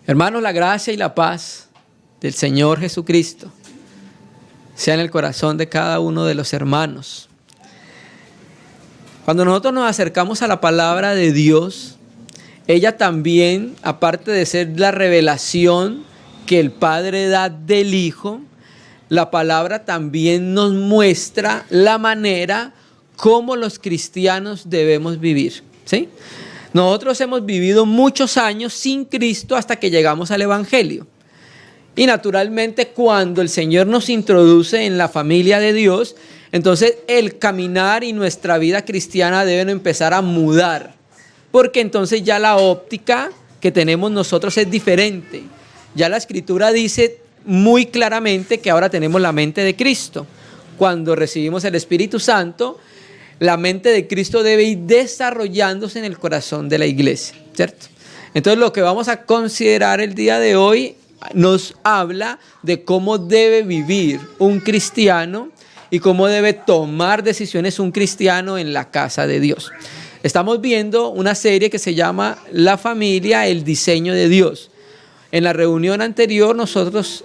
Hermanos, la gracia y la paz del Señor Jesucristo sea en el corazón de cada uno de los hermanos. Cuando nosotros nos acercamos a la palabra de Dios, ella también, aparte de ser la revelación que el Padre da del Hijo, la palabra también nos muestra la manera como los cristianos debemos vivir, ¿sí? Nosotros hemos vivido muchos años sin Cristo hasta que llegamos al Evangelio. Y naturalmente cuando el Señor nos introduce en la familia de Dios, entonces el caminar y nuestra vida cristiana deben empezar a mudar. Porque entonces ya la óptica que tenemos nosotros es diferente. Ya la Escritura dice muy claramente que ahora tenemos la mente de Cristo. Cuando recibimos el Espíritu Santo, la mente de Cristo debe ir desarrollándose en el corazón de la iglesia, ¿cierto? Entonces lo que vamos a considerar el día de hoy nos habla de cómo debe vivir un cristiano y cómo debe tomar decisiones un cristiano en la casa de Dios. Estamos viendo una serie que se llama La familia, el diseño de Dios. En la reunión anterior nosotros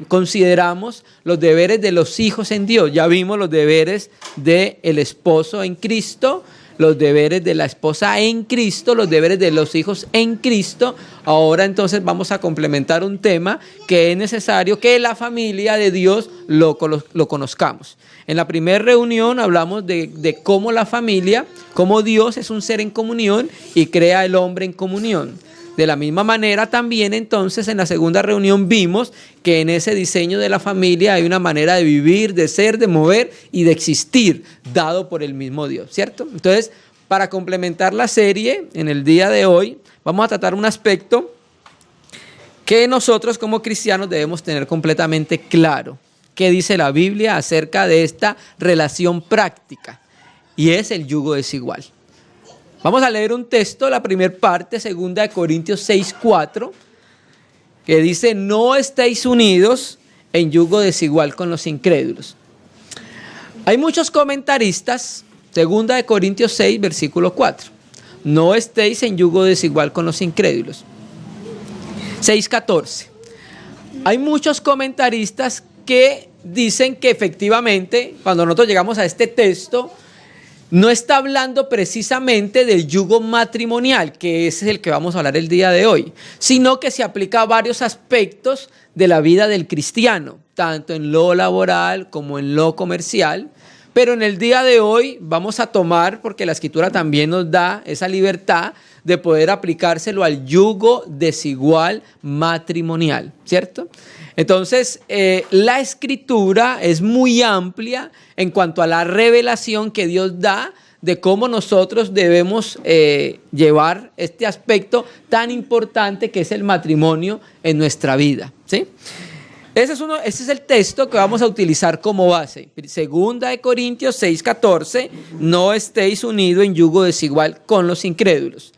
consideramos los deberes de los hijos en Dios. Ya vimos los deberes del esposo en Cristo, los deberes de la esposa en Cristo, los deberes de los hijos en Cristo. Ahora entonces vamos a complementar un tema que es necesario que la familia de Dios lo conozcamos. En la primera reunión hablamos de cómo la familia, cómo Dios es un ser en comunión y crea el hombre en comunión. De la misma manera también entonces en la segunda reunión vimos que en ese diseño de la familia hay una manera de vivir, de ser, de mover y de existir dado por el mismo Dios, ¿cierto? Entonces, para complementar la serie, en el día de hoy vamos a tratar un aspecto que nosotros como cristianos debemos tener completamente claro. ¿Qué dice la Biblia acerca de esta relación práctica? Y es el yugo desigual. Vamos a leer un texto, la primera parte, 2 Corintios 6:4, que dice: no estéis unidos en yugo desigual con los incrédulos. Hay muchos comentaristas, 2 Corintios 6, versículo 4. No estéis en yugo desigual con los incrédulos. 6:14. Hay muchos comentaristas que dicen que efectivamente, cuando nosotros llegamos a este texto, no está hablando precisamente del yugo matrimonial, que ese es el que vamos a hablar el día de hoy, sino que se aplica a varios aspectos de la vida del cristiano, tanto en lo laboral como en lo comercial. Pero en el día de hoy vamos a tomar, porque la Escritura también nos da esa libertad de poder aplicárselo al yugo desigual matrimonial, ¿cierto? Entonces, la Escritura es muy amplia en cuanto a la revelación que Dios da de cómo nosotros debemos llevar este aspecto tan importante que es el matrimonio en nuestra vida, ¿sí? Ese es el texto que vamos a utilizar como base. 2 Corintios 6:14, no estéis unidos en yugo desigual con los incrédulos.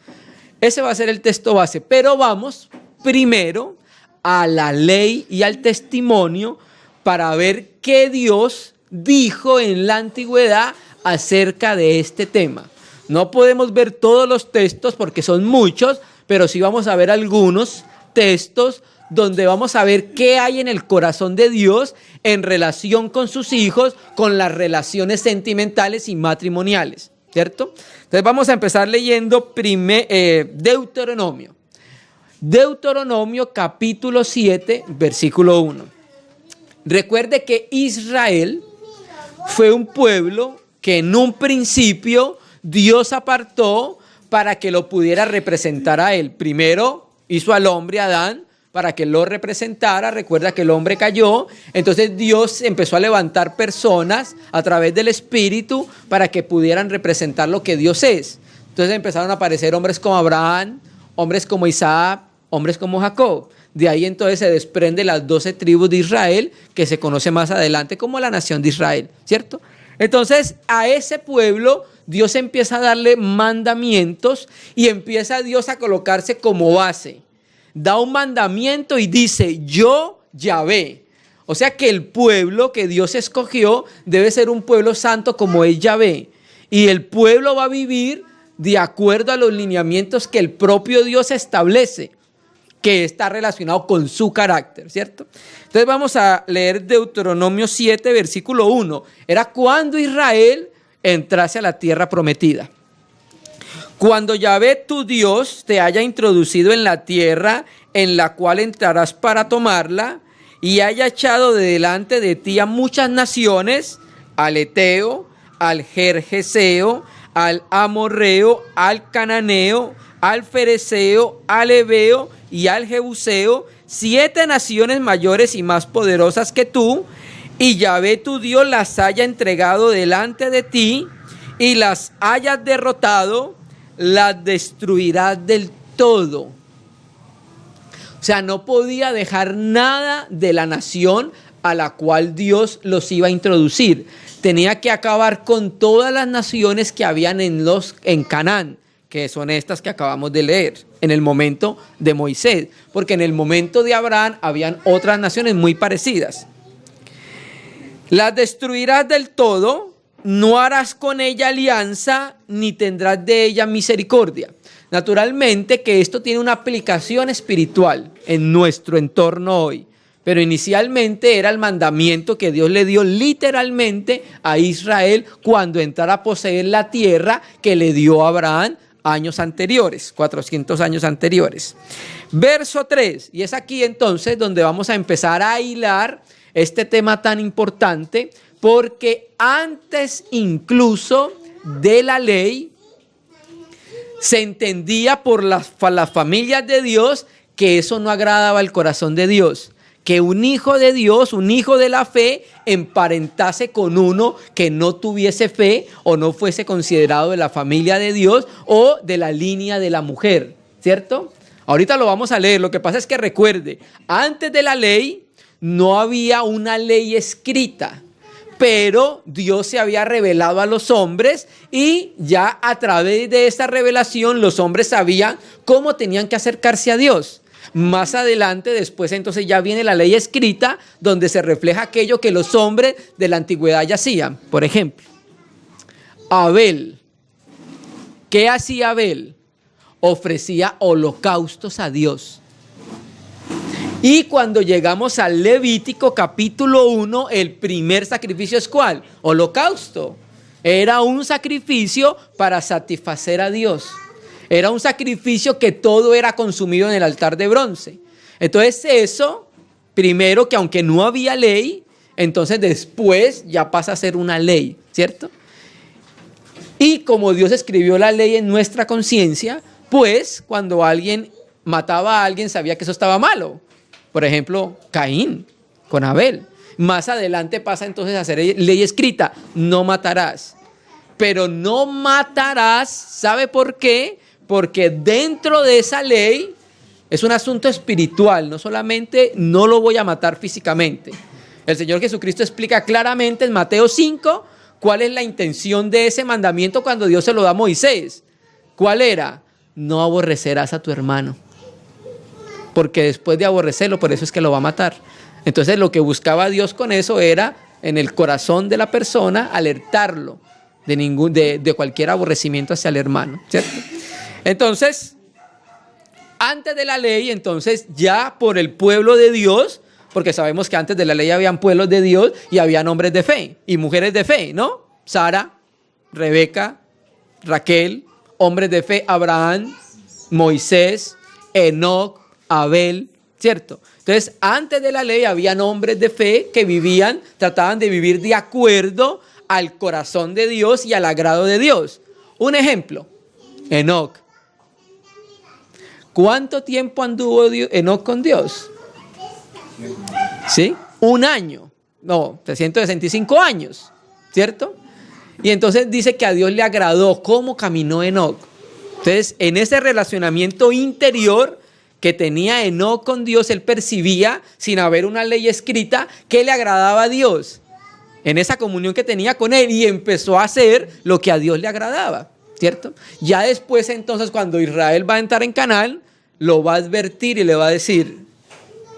Ese va a ser el texto base, pero vamos primero a la ley y al testimonio para ver qué Dios dijo en la antigüedad acerca de este tema. No podemos ver todos los textos porque son muchos, pero sí vamos a ver algunos textos donde vamos a ver qué hay en el corazón de Dios en relación con sus hijos, con las relaciones sentimentales y matrimoniales, ¿cierto? Entonces vamos a empezar leyendo Deuteronomio. Deuteronomio capítulo 7, versículo 1. Recuerde que Israel fue un pueblo que en un principio Dios apartó para que lo pudiera representar a él. Primero hizo al hombre Adán para que lo representara. Recuerda que el hombre cayó, entonces Dios empezó a levantar personas a través del Espíritu para que pudieran representar lo que Dios es. Entonces empezaron a aparecer hombres como Abraham, hombres como Isaac, hombres como Jacob. De ahí entonces se desprende las 12 tribus de Israel, que se conoce más adelante como la nación de Israel, ¿cierto? Entonces a ese pueblo Dios empieza a darle mandamientos y empieza Dios a colocarse como base. Da un mandamiento y dice: yo Yahvé. O sea que el pueblo que Dios escogió debe ser un pueblo santo como es Yahvé. Y el pueblo va a vivir de acuerdo a los lineamientos que el propio Dios establece. que está relacionado con su carácter, ¿cierto? Entonces vamos a leer Deuteronomio 7, versículo 1. Era cuando Israel entrase a la tierra prometida. Cuando Yahvé tu Dios te haya introducido en la tierra en la cual entrarás para tomarla, y haya echado de delante de ti a muchas naciones, al Eteo, al Gergeseo, al Amorreo, al Cananeo, al Fereceo, al Heveo y al Jebuseo, 7 naciones mayores y más poderosas que tú, y Yahvé tu Dios las haya entregado delante de ti, y las hayas derrotado, las destruirás del todo. O sea, no podía dejar nada de la nación a la cual Dios los iba a introducir. Tenía que acabar con todas las naciones que habían en Canaán, que son estas que acabamos de leer, en el momento de Moisés. Porque en el momento de Abraham habían otras naciones muy parecidas. Las destruirás del todo, no harás con ella alianza, ni tendrás de ella misericordia. Naturalmente que esto tiene una aplicación espiritual en nuestro entorno hoy, pero inicialmente era el mandamiento que Dios le dio literalmente a Israel cuando entrara a poseer la tierra que le dio a Abraham años anteriores, 400 años anteriores. Verso 3, y es aquí entonces donde vamos a empezar a hilar este tema tan importante, porque antes incluso de la ley se entendía por las familias de Dios que eso no agradaba al corazón de Dios, que un hijo de Dios, un hijo de la fe, emparentase con uno que no tuviese fe o no fuese considerado de la familia de Dios o de la línea de la mujer, ¿cierto? Ahorita lo vamos a leer. Lo que pasa es que recuerde, antes de la ley no había una ley escrita, pero Dios se había revelado a los hombres y ya a través de esta revelación los hombres sabían cómo tenían que acercarse a Dios. Más adelante, después entonces ya viene la ley escrita donde se refleja aquello que los hombres de la antigüedad ya hacían. Por ejemplo, Abel. ¿Qué hacía Abel? Ofrecía holocaustos a Dios. Y cuando llegamos al Levítico capítulo 1, el primer sacrificio es ¿cuál? Holocausto. Era un sacrificio para satisfacer a Dios. Era un sacrificio que todo era consumido en el altar de bronce. Entonces eso, primero que aunque no había ley, entonces después ya pasa a ser una ley, ¿cierto? Y como Dios escribió la ley en nuestra conciencia, pues cuando alguien mataba a alguien sabía que eso estaba malo. Por ejemplo, Caín con Abel. Más adelante pasa entonces a ser ley escrita, no matarás. Pero no matarás, ¿sabe por qué? Porque dentro de esa ley es un asunto espiritual, no solamente no lo voy a matar físicamente. El Señor Jesucristo explica claramente en Mateo 5 cuál es la intención de ese mandamiento cuando Dios se lo da a Moisés. ¿Cuál era? No aborrecerás a tu hermano. Porque después de aborrecerlo, por eso es que lo va a matar. Entonces lo que buscaba Dios con eso era en el corazón de la persona alertarlo de cualquier aborrecimiento hacia el hermano, ¿cierto? Entonces, antes de la ley, entonces ya por el pueblo de Dios, porque sabemos que antes de la ley habían pueblos de Dios y habían hombres de fe y mujeres de fe, ¿no? Sara, Rebeca, Raquel, hombres de fe, Abraham, Moisés, Enoc, Abel, ¿cierto? Entonces, antes de la ley habían hombres de fe que vivían, trataban de vivir de acuerdo al corazón de Dios y al agrado de Dios. Un ejemplo, Enoc. ¿Cuánto tiempo anduvo Enoc con Dios? ¿Sí? 1 año. No, 365 años, ¿cierto? Y entonces dice que a Dios le agradó cómo caminó Enoc. Entonces, en ese relacionamiento interior que tenía Enoc con Dios, él percibía, sin haber una ley escrita, que le agradaba a Dios. En esa comunión que tenía con él, y empezó a hacer lo que a Dios le agradaba, ¿cierto? Ya después, entonces, cuando Israel va a entrar en Canaán, lo va a advertir y le va a decir: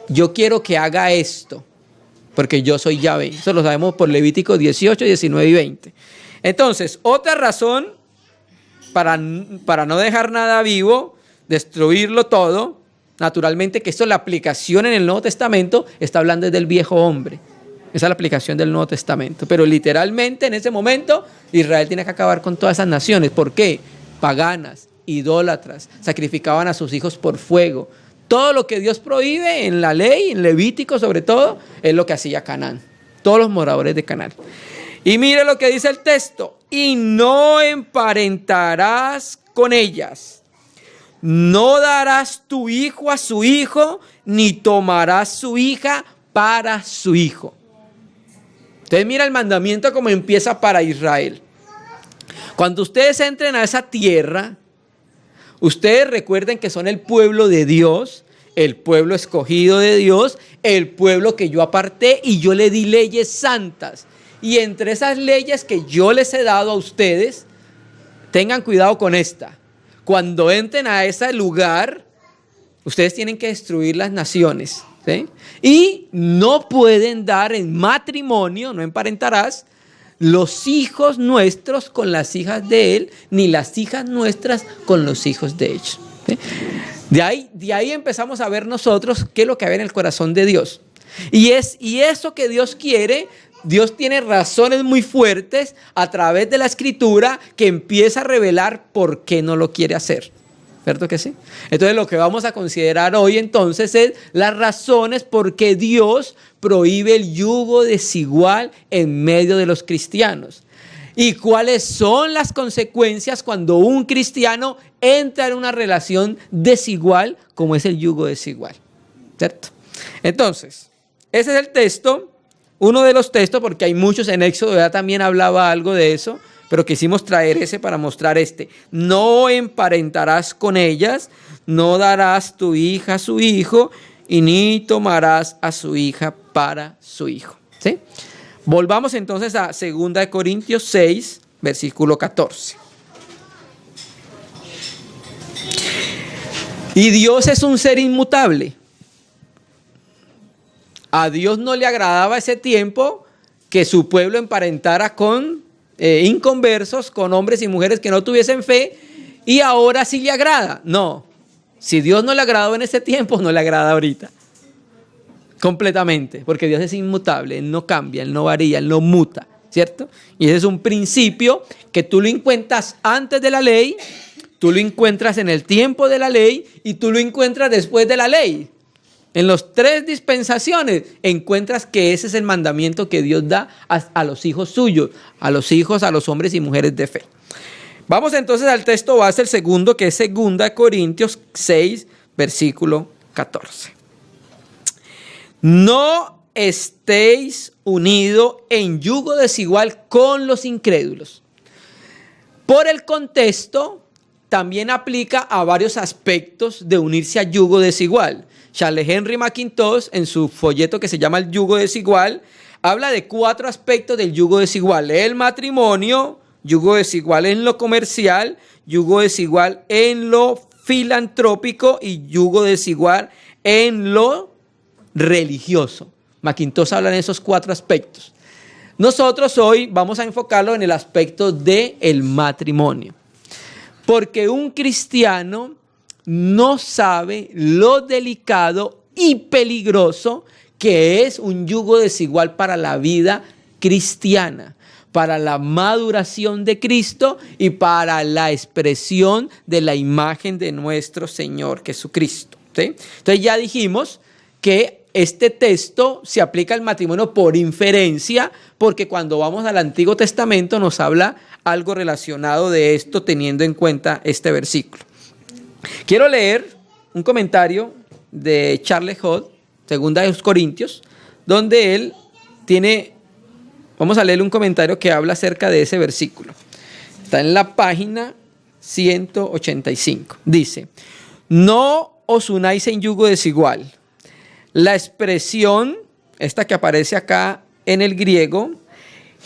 yo quiero que haga esto, porque yo soy Yahvé. Eso lo sabemos por Levítico 18, 19 y 20. Entonces, otra razón para no dejar nada vivo, destruirlo todo, naturalmente que esto es la aplicación en el Nuevo Testamento, está hablando del viejo hombre. Esa es la aplicación del Nuevo Testamento. Pero literalmente en ese momento Israel tiene que acabar con todas esas naciones. ¿Por qué? Paganas, idólatras, sacrificaban a sus hijos por fuego. Todo lo que Dios prohíbe en la ley, en Levítico sobre todo, es lo que hacía Canaán. Todos los moradores de Canaán. Y mire lo que dice el texto. Y no emparentarás con ellas. No darás tu hijo a su hijo, ni tomarás su hija para su hijo. Entonces mira el mandamiento como empieza para Israel. Cuando ustedes entren a esa tierra, ustedes recuerden que son el pueblo de Dios, el pueblo escogido de Dios, el pueblo que yo aparté y yo le di leyes santas. Y entre esas leyes que yo les he dado a ustedes, tengan cuidado con esta. Cuando entren a ese lugar, ustedes tienen que destruir las naciones, ¿sí? Y no pueden dar en matrimonio, no emparentarás, los hijos nuestros con las hijas de él, ni las hijas nuestras con los hijos de ellos, ¿sí? De ahí empezamos a ver nosotros qué es lo que hay en el corazón de Dios. Y eso que Dios quiere, Dios tiene razones muy fuertes a través de la Escritura que empieza a revelar por qué no lo quiere hacer. ¿Cierto que sí? Entonces lo que vamos a considerar hoy entonces es las razones por qué Dios prohíbe el yugo desigual en medio de los cristianos. Y cuáles son las consecuencias cuando un cristiano entra en una relación desigual como es el yugo desigual. ¿Cierto? Entonces, ese es el texto, uno de los textos, porque hay muchos en Éxodo, ya también hablaba algo de eso, pero quisimos traer ese para mostrar este. No emparentarás con ellas, no darás tu hija a su hijo, y ni tomarás a su hija para su hijo. ¿Sí? Volvamos entonces a 2 Corintios 6, versículo 14. Y Dios es un ser inmutable. A Dios no le agradaba ese tiempo que su pueblo emparentara con inconversos, con hombres y mujeres que no tuviesen fe, y ahora sí le agrada. No, si Dios no le agradó en ese tiempo, no le agrada ahorita. Completamente, porque Dios es inmutable, Él no cambia, Él no varía, Él no muta, ¿cierto? Y ese es un principio que tú lo encuentras antes de la ley, tú lo encuentras en el tiempo de la ley y tú lo encuentras después de la ley. En las 3 dispensaciones encuentras que ese es el mandamiento que Dios da a los hijos suyos, a los hijos, a los hombres y mujeres de fe. Vamos entonces al texto base, el segundo, que es 2 Corintios 6, versículo 14. No estéis unidos en yugo desigual con los incrédulos. Por el contexto, también aplica a varios aspectos de unirse a yugo desigual. Charles Henry McIntosh, en su folleto que se llama El yugo desigual, habla de 4 aspectos del yugo desigual: el matrimonio, yugo desigual en lo comercial, yugo desigual en lo filantrópico y yugo desigual en lo religioso. McIntosh habla de esos 4 aspectos. Nosotros hoy vamos a enfocarlo en el aspecto del matrimonio, porque un cristiano no sabe lo delicado y peligroso que es un yugo desigual para la vida cristiana, para la maduración de Cristo y para la expresión de la imagen de nuestro Señor Jesucristo, ¿sí? Entonces ya dijimos que este texto se aplica al matrimonio por inferencia, porque cuando vamos al Antiguo Testamento nos habla algo relacionado de esto teniendo en cuenta este versículo. Quiero leer un comentario de Charles Hodge, 2 Corintios, donde él tiene, vamos a leer un comentario que habla acerca de ese versículo. Está en la página 185. Dice: no os unáis en yugo desigual. La expresión, esta que aparece acá en el griego,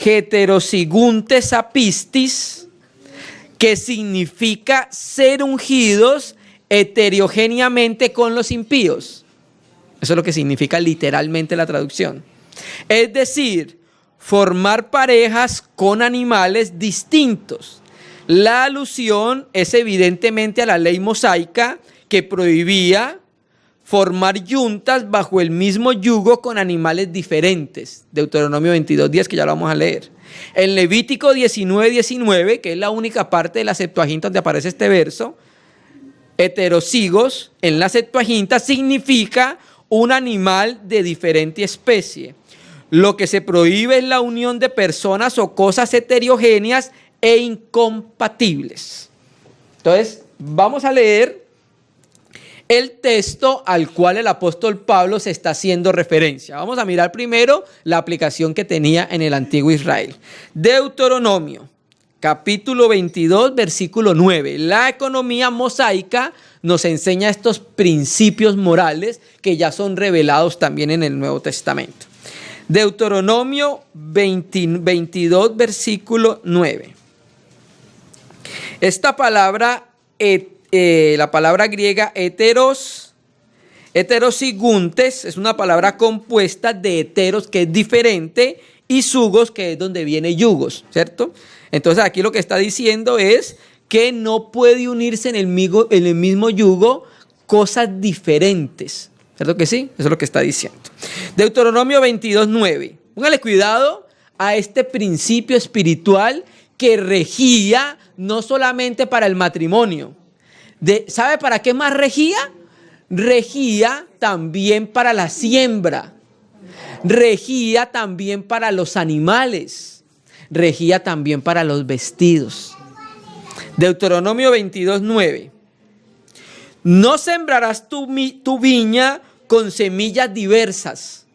heterosiguntes apistis, que significa ser ungidos heterogéneamente con los impíos. Eso es lo que significa literalmente la traducción. Es decir, formar parejas con animales distintos. La alusión es evidentemente a la ley mosaica que prohibía formar yuntas bajo el mismo yugo con animales diferentes. Deuteronomio 22:10, que ya lo vamos a leer. En Levítico 19:19, que es la única parte de la Septuaginta donde aparece este verso, heterozigos en la Septuaginta significa un animal de diferente especie. Lo que se prohíbe es la unión de personas o cosas heterogéneas e incompatibles. Entonces, vamos a leer el texto al cual el apóstol Pablo se está haciendo referencia. Vamos a mirar primero la aplicación que tenía en el antiguo Israel. Deuteronomio, capítulo 22, versículo 9. La economía mosaica nos enseña estos principios morales que ya son revelados también en el Nuevo Testamento. Deuteronomio 22, versículo 9. Esta palabra, la palabra griega heterosiguntes, es una palabra compuesta de heteros, que es diferente, y sugos, que es donde viene yugos, ¿cierto? Entonces aquí lo que está diciendo es que no puede unirse en el mismo yugo cosas diferentes, ¿cierto que sí? Eso es lo que está diciendo. Deuteronomio 22:9. Póngale cuidado a este principio espiritual que regía no solamente para el matrimonio. ¿Sabe para qué más regía? Regía también para la siembra. Regía también para los animales. Regía también para los vestidos. Deuteronomio 22:9. No sembrarás tu viña con semillas diversas.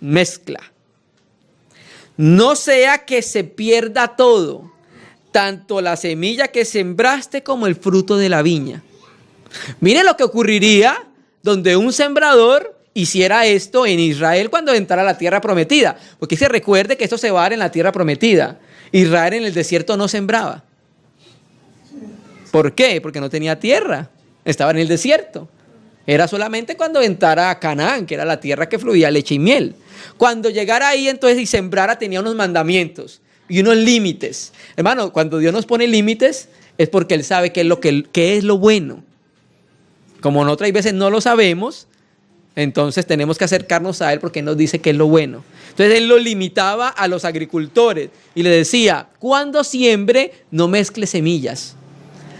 Mezcla. No sea que se pierda todo, tanto la semilla que sembraste como el fruto de la viña. Mire lo que ocurriría donde un sembrador hiciera esto en Israel cuando entrara a la tierra prometida. Porque se recuerde que esto se va a dar en la tierra prometida. Israel en el desierto no sembraba. ¿Por qué? Porque no tenía tierra. Estaba en el desierto. Era solamente cuando entrara a Canaán, que era la tierra que fluía leche y miel. Cuando llegara ahí entonces y sembrara, tenía unos mandamientos y unos límites. Hermano, cuando Dios nos pone límites es porque Él sabe qué es lo bueno. Como nosotras veces no lo sabemos, entonces tenemos que acercarnos a Él porque Él nos dice qué es lo bueno. Entonces Él lo limitaba a los agricultores y le decía: cuando siembre, no mezcle semillas.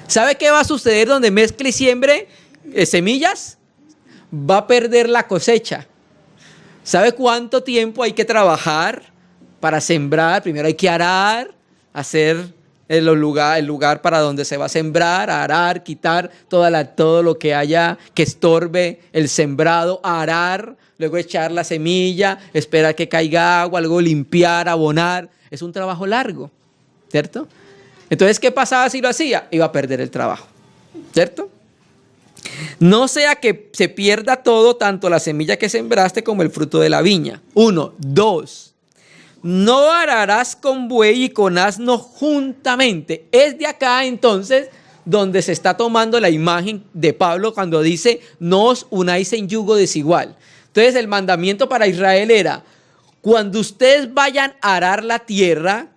¿Sabe qué va a suceder donde mezcle y siembre semillas? Va a perder la cosecha. ¿Sabe cuánto tiempo hay que trabajar para sembrar? Primero hay que arar, hacer el lugar para donde se va a sembrar, arar, quitar todo lo que haya que estorbe el sembrado, arar, luego echar la semilla, esperar que caiga agua, luego limpiar, abonar. Es un trabajo largo, ¿cierto? Entonces, ¿qué pasaba si lo hacía? Iba a perder el trabajo, ¿cierto? No sea que se pierda todo, tanto la semilla que sembraste como el fruto de la viña. 1, 2. No ararás con buey y con asno juntamente. Es de acá entonces donde se está tomando la imagen de Pablo cuando dice: no os unáis en yugo desigual. Entonces el mandamiento para Israel era: cuando ustedes vayan a arar la tierra,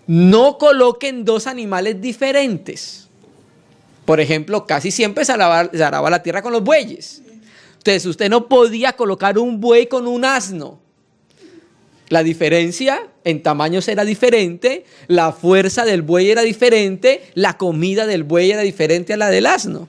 no coloquen dos animales diferentes. Por ejemplo, casi siempre se araba la tierra con los bueyes. Entonces usted no podía colocar un buey con un asno. La diferencia en tamaños era diferente, la fuerza del buey era diferente, la comida del buey era diferente a la del asno.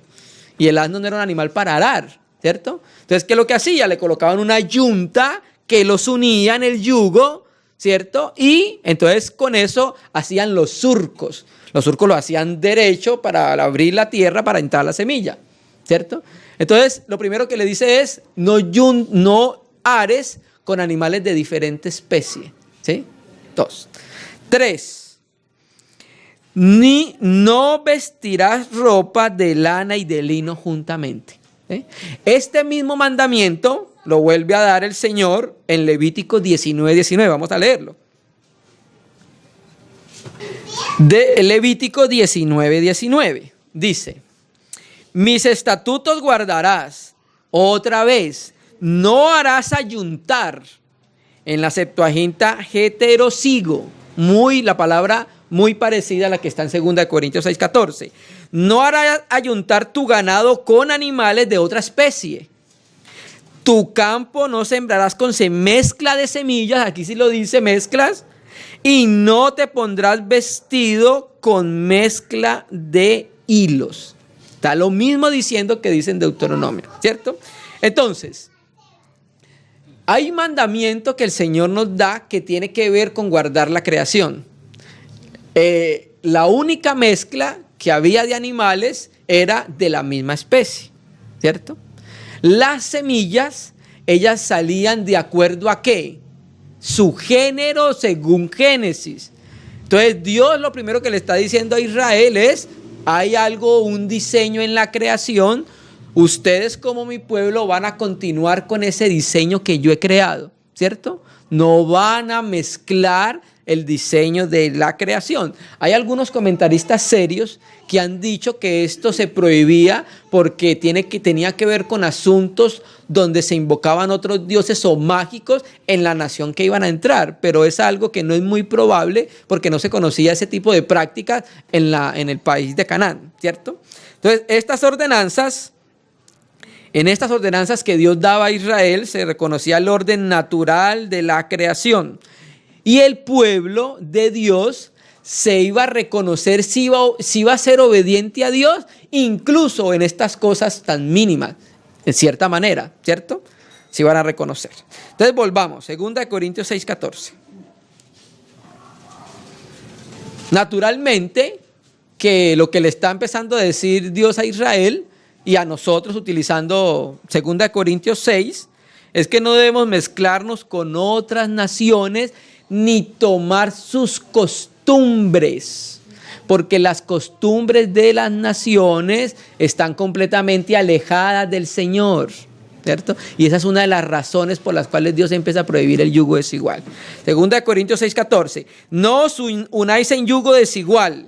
Y el asno no era un animal para arar, ¿cierto? Entonces, ¿qué es lo que hacía? Le colocaban una yunta que los unía en el yugo, ¿cierto? Y entonces con eso hacían los surcos. Los surcos lo hacían derecho para abrir la tierra para entrar la semilla, ¿cierto? Entonces, lo primero que le dice es: no ares con animales de diferente especie, ¿sí? 2. 3. No vestirás ropa de lana y de lino juntamente, ¿sí? Este mismo mandamiento lo vuelve a dar el Señor en Levítico 19:19. Vamos a leerlo. De Levítico 19:19 dice: mis estatutos guardarás. Otra vez, no harás ayuntar. En la Septuaginta, heterosigo, la palabra muy parecida a la que está en 2 Corintios 6:14. no harás ayuntar tu ganado con animales de otra especie. Tu campo no sembrarás con mezcla de semillas, aquí sí lo dice mezclas, y no te pondrás vestido con mezcla de hilos. Está lo mismo diciendo que dice en Deuteronomio, ¿cierto? Entonces, hay mandamiento que el Señor nos da que tiene que ver con guardar la creación. La única mezcla que había de animales era de la misma especie, ¿cierto? Las semillas, ellas salían de acuerdo a ¿qué? Su género según Génesis. Entonces Dios lo primero que le está diciendo a Israel es, hay algo, un diseño en la creación, ustedes como mi pueblo van a continuar con ese diseño que yo he creado, ¿cierto? No van a mezclar el diseño de la creación. Hay algunos comentaristas serios que han dicho que esto se prohibía porque tenía que ver con asuntos donde se invocaban otros dioses o mágicos en la nación que iban a entrar, pero es algo que no es muy probable porque no se conocía ese tipo de prácticas en el país de Canaán, ¿cierto? Entonces, en estas ordenanzas que Dios daba a Israel se reconocía el orden natural de la creación. Y el pueblo de Dios se iba a reconocer si iba a ser obediente a Dios, incluso en estas cosas tan mínimas, en cierta manera, ¿cierto? Se iban a reconocer. Entonces volvamos, 2 Corintios 6:14. Naturalmente, que lo que le está empezando a decir Dios a Israel y a nosotros utilizando 2 Corintios 6, es que no debemos mezclarnos con otras naciones ni tomar sus costumbres, porque las costumbres de las naciones están completamente alejadas del Señor, ¿cierto? Y esa es una de las razones por las cuales Dios empieza a prohibir el yugo desigual. 2 Corintios 6:14, no os unáis en yugo desigual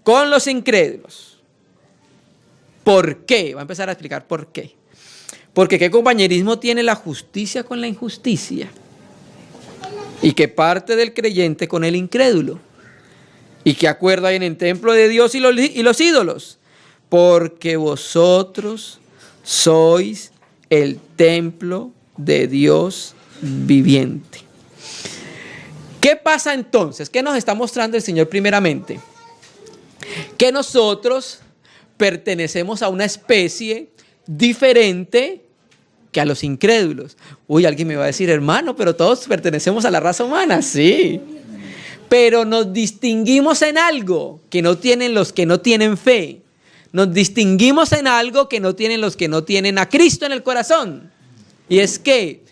con los incrédulos. ¿Por qué? Va a empezar a explicar por qué. Porque ¿qué compañerismo tiene la justicia con la injusticia? ¿Y qué parte del creyente con el incrédulo? ¿Y qué acuerdo hay en el templo de Dios y los ídolos? Porque vosotros sois el templo de Dios viviente. ¿Qué pasa entonces? ¿Qué nos está mostrando el Señor primeramente? Que nosotros pertenecemos a una especie diferente que a los incrédulos. Uy, alguien me va a decir, hermano, pero todos pertenecemos a la raza humana. Sí, pero nos distinguimos en algo que no tienen los que no tienen fe. Nos distinguimos en algo que no tienen los que no tienen a Cristo en el corazón. Y es que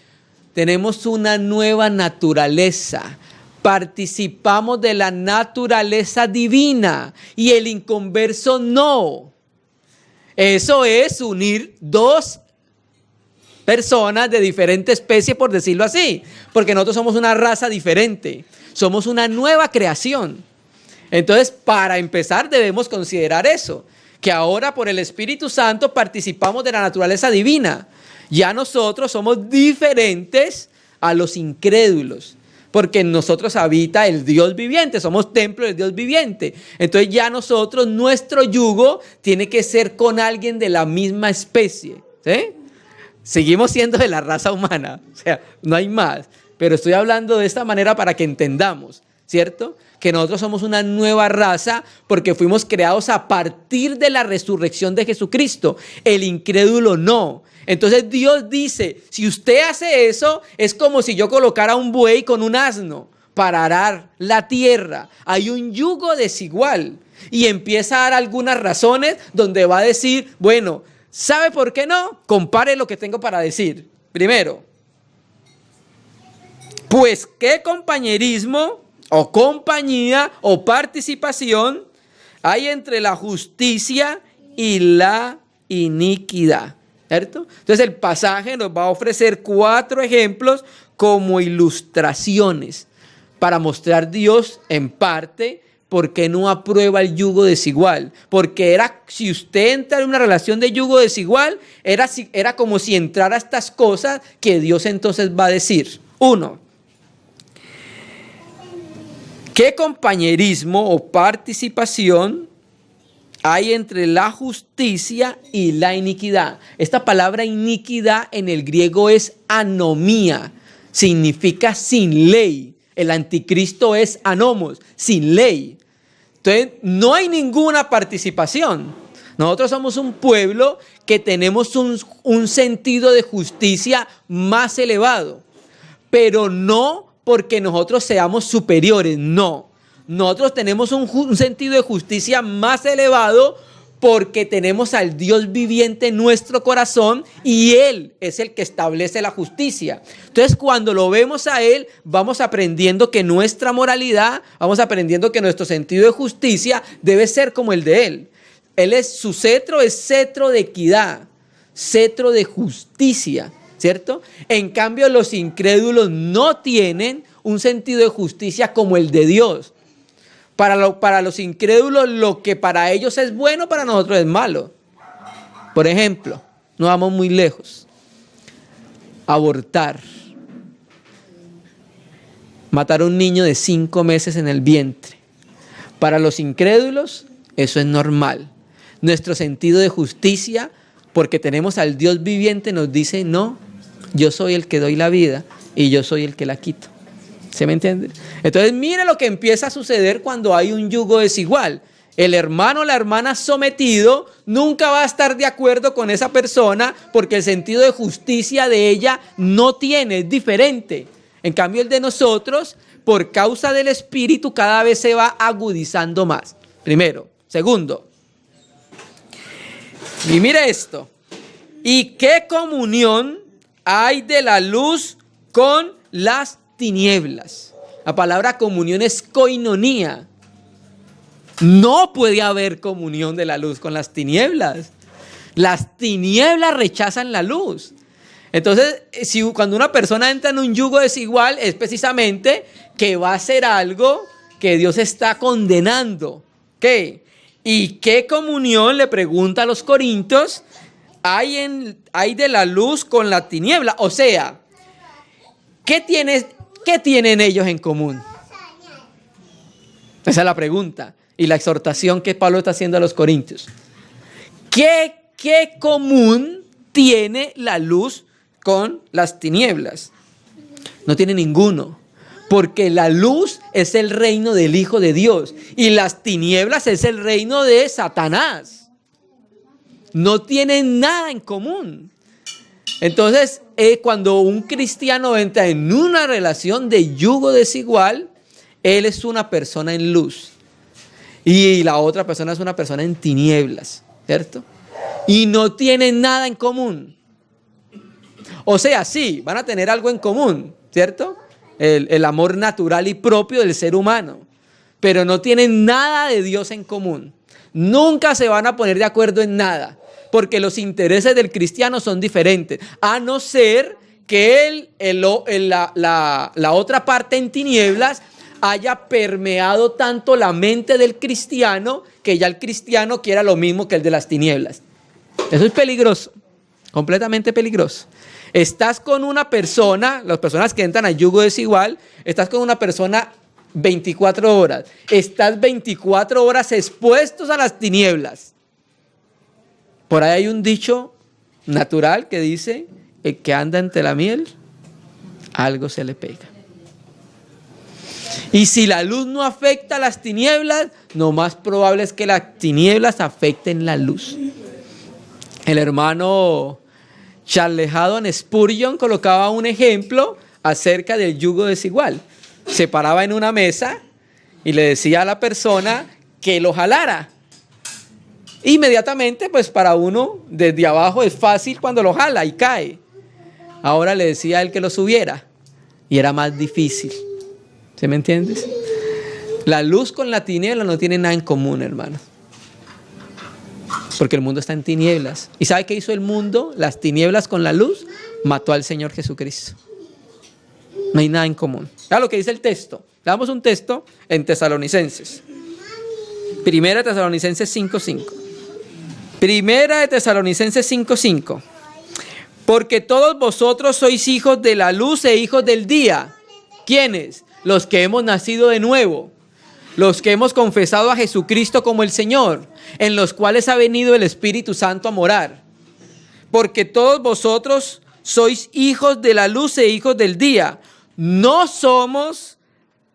tenemos una nueva naturaleza. Participamos de la naturaleza divina y el inconverso no. Eso es unir dos personas de diferente especie, por decirlo así, porque nosotros somos una raza diferente, somos una nueva creación. Entonces, para empezar, debemos considerar eso, que ahora por el Espíritu Santo participamos de la naturaleza divina. Ya nosotros somos diferentes a los incrédulos, porque en nosotros habita el Dios viviente, somos templo del Dios viviente. Entonces ya nosotros, nuestro yugo tiene que ser con alguien de la misma especie, ¿sí? Seguimos siendo de la raza humana, o sea, no hay más, pero estoy hablando de esta manera para que entendamos, ¿cierto? Que nosotros somos una nueva raza porque fuimos creados a partir de la resurrección de Jesucristo, el incrédulo no. Entonces Dios dice, si usted hace eso, es como si yo colocara un buey con un asno para arar la tierra. Hay un yugo desigual y empieza a dar algunas razones donde va a decir, bueno, ¿sabe por qué no? Compare lo que tengo para decir. Primero, pues qué compañerismo o compañía o participación hay entre la justicia y la iniquidad, ¿cierto? Entonces el pasaje nos va a ofrecer 4 ejemplos como ilustraciones para mostrar Dios en parte por qué no aprueba el yugo desigual. Porque si usted entra en una relación de yugo desigual, era como si entrara a estas cosas que Dios entonces va a decir. 1. ¿Qué compañerismo o participación hay entre la justicia y la iniquidad. Esta palabra iniquidad en el griego es anomía, significa sin ley. El anticristo es anomos, sin ley. Entonces, no hay ninguna participación. Nosotros somos un pueblo que tenemos un sentido de justicia más elevado, pero no porque nosotros seamos superiores, no. Nosotros tenemos un sentido de justicia más elevado porque tenemos al Dios viviente en nuestro corazón y Él es el que establece la justicia. Entonces, cuando lo vemos a Él, vamos aprendiendo que nuestra moralidad, vamos aprendiendo que nuestro sentido de justicia debe ser como el de Él. Su cetro es cetro de equidad, cetro de justicia, ¿cierto? En cambio, los incrédulos no tienen un sentido de justicia como el de Dios. Para los incrédulos, lo que para ellos es bueno, para nosotros es malo. Por ejemplo, no vamos muy lejos. Abortar. Matar a un niño de 5 meses en el vientre. Para los incrédulos, eso es normal. Nuestro sentido de justicia, porque tenemos al Dios viviente, nos dice, no, yo soy el que doy la vida y yo soy el que la quito. ¿Se me entiende? Entonces, mire lo que empieza a suceder cuando hay un yugo desigual. El hermano o la hermana sometido nunca va a estar de acuerdo con esa persona porque el sentido de justicia de ella no tiene, es diferente. En cambio, el de nosotros, por causa del Espíritu, cada vez se va agudizando más. Primero. Segundo. Y mire esto. ¿Y qué comunión hay de la luz con las tinieblas? La palabra comunión es koinonía. No puede haber comunión de la luz con las tinieblas. Las tinieblas rechazan la luz. Entonces, cuando una persona entra en un yugo desigual, es precisamente que va a hacer algo que Dios está condenando. ¿Qué? ¿Y qué comunión, le pregunta a los corintios, hay de la luz con la tiniebla? O sea, ¿qué tienen ellos en común? Esa es la pregunta y la exhortación que Pablo está haciendo a los corintios. ¿Qué común tiene la luz con las tinieblas? No tiene ninguno, porque la luz es el reino del Hijo de Dios y las tinieblas es el reino de Satanás. No tienen nada en común. Entonces, cuando un cristiano entra en una relación de yugo desigual, él es una persona en luz y la otra persona es una persona en tinieblas, ¿cierto? Y no tienen nada en común. O sea, sí, van a tener algo en común, ¿cierto? El amor natural y propio del ser humano, pero no tienen nada de Dios en común. Nunca se van a poner de acuerdo en nada, porque los intereses del cristiano son diferentes, a no ser que la otra parte en tinieblas haya permeado tanto la mente del cristiano que ya el cristiano quiera lo mismo que el de las tinieblas. Eso es peligroso, completamente peligroso. Estás con una persona, las personas que entran al yugo desigual, estás con una persona 24 horas. Estás 24 horas expuestos a las tinieblas. Por ahí hay un dicho natural que dice, el que anda entre la miel, algo se le pega. Y si la luz no afecta a las tinieblas, lo más probable es que las tinieblas afecten la luz. El hermano Charles Haddon Spurgeon colocaba un ejemplo acerca del yugo desigual. Se paraba en una mesa y le decía a la persona que lo jalara. Inmediatamente, pues para uno desde abajo es fácil cuando lo jala y cae. Ahora le decía a él que lo subiera y era más difícil. ¿Sí me entiendes? La luz con la tiniebla no tiene nada en común, hermano. Porque el mundo está en tinieblas. ¿Y sabe qué hizo el mundo? Las tinieblas con la luz, mató al Señor Jesucristo. No hay nada en común. Vea lo que dice el texto. Le damos un texto en Tesalonicenses. Primera de Tesalonicenses 5:5. Primera de Tesalonicenses 5:5. Porque todos vosotros sois hijos de la luz e hijos del día. ¿Quiénes? Los que hemos nacido de nuevo. los que hemos confesado a Jesucristo como el Señor, en los cuales ha venido el Espíritu Santo a morar. Porque todos vosotros sois hijos de la luz e hijos del día. No somos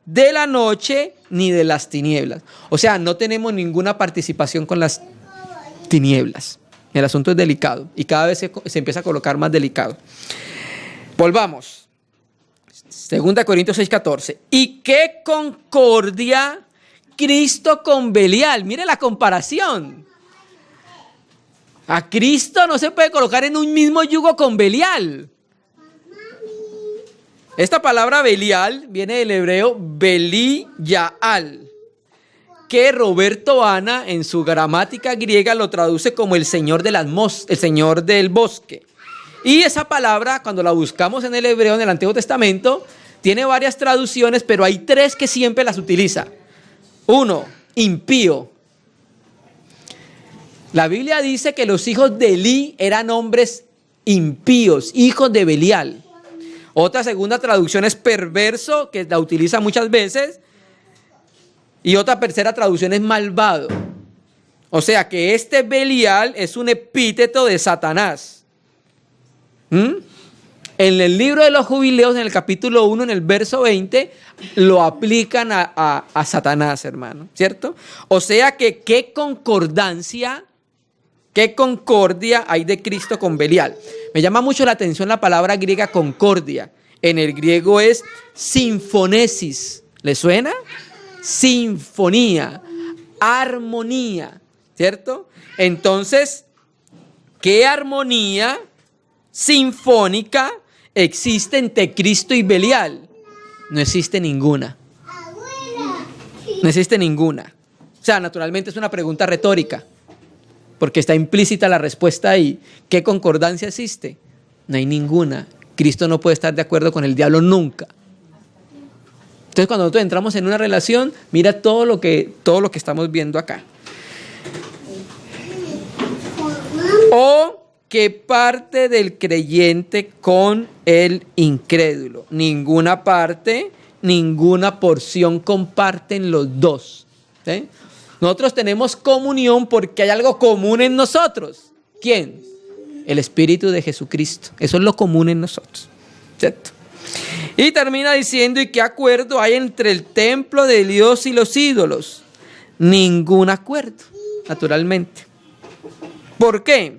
de la noche ni de las tinieblas. O sea, no tenemos ninguna participación con las tinieblas. El asunto es delicado y cada vez se empieza a colocar más delicado. Volvamos. 2 Corintios 6:14. ¿Y qué concordia Cristo con Belial? Mire la comparación. A Cristo no se puede colocar en un mismo yugo con Belial. Esta palabra Belial viene del hebreo Beli-Yaal, que Roberto Ana en su gramática griega lo traduce como el señor el señor del bosque. Y esa palabra, cuando la buscamos en el hebreo, en el Antiguo Testamento, tiene varias traducciones, pero hay tres que siempre las utiliza. Uno, impío. La Biblia dice que los hijos de Elí eran hombres impíos, hijos de Belial. Otra segunda traducción es perverso, que la utiliza muchas veces. Y otra tercera traducción es malvado. O sea que este Belial es un epíteto de Satanás. En el libro de los Jubileos, en el capítulo 1, en el verso 20, lo aplican a Satanás, hermano, ¿cierto? O sea que qué concordia hay de Cristo con Belial. Me llama mucho la atención la palabra griega concordia. En el griego es sinfonesis. ¿Le suena? Sinfonía, armonía, ¿cierto? Entonces, ¿qué armonía sinfónica existe entre Cristo y Belial? No existe ninguna. No existe ninguna. O sea, naturalmente es una pregunta retórica, porque está implícita la respuesta ahí. ¿Qué concordancia existe? No hay ninguna. Cristo no puede estar de acuerdo con el diablo nunca. Entonces, cuando nosotros entramos en una relación, mira todo lo que estamos viendo acá. O ¿qué parte del creyente con el incrédulo? Ninguna parte, ninguna porción comparten los dos. ¿Sí? Nosotros tenemos comunión porque hay algo común en nosotros. ¿Quién? El Espíritu de Jesucristo. Eso es lo común en nosotros, ¿cierto? Y termina diciendo, ¿y qué acuerdo hay entre el templo de Dios y los ídolos? Ningún acuerdo, naturalmente. ¿Por qué?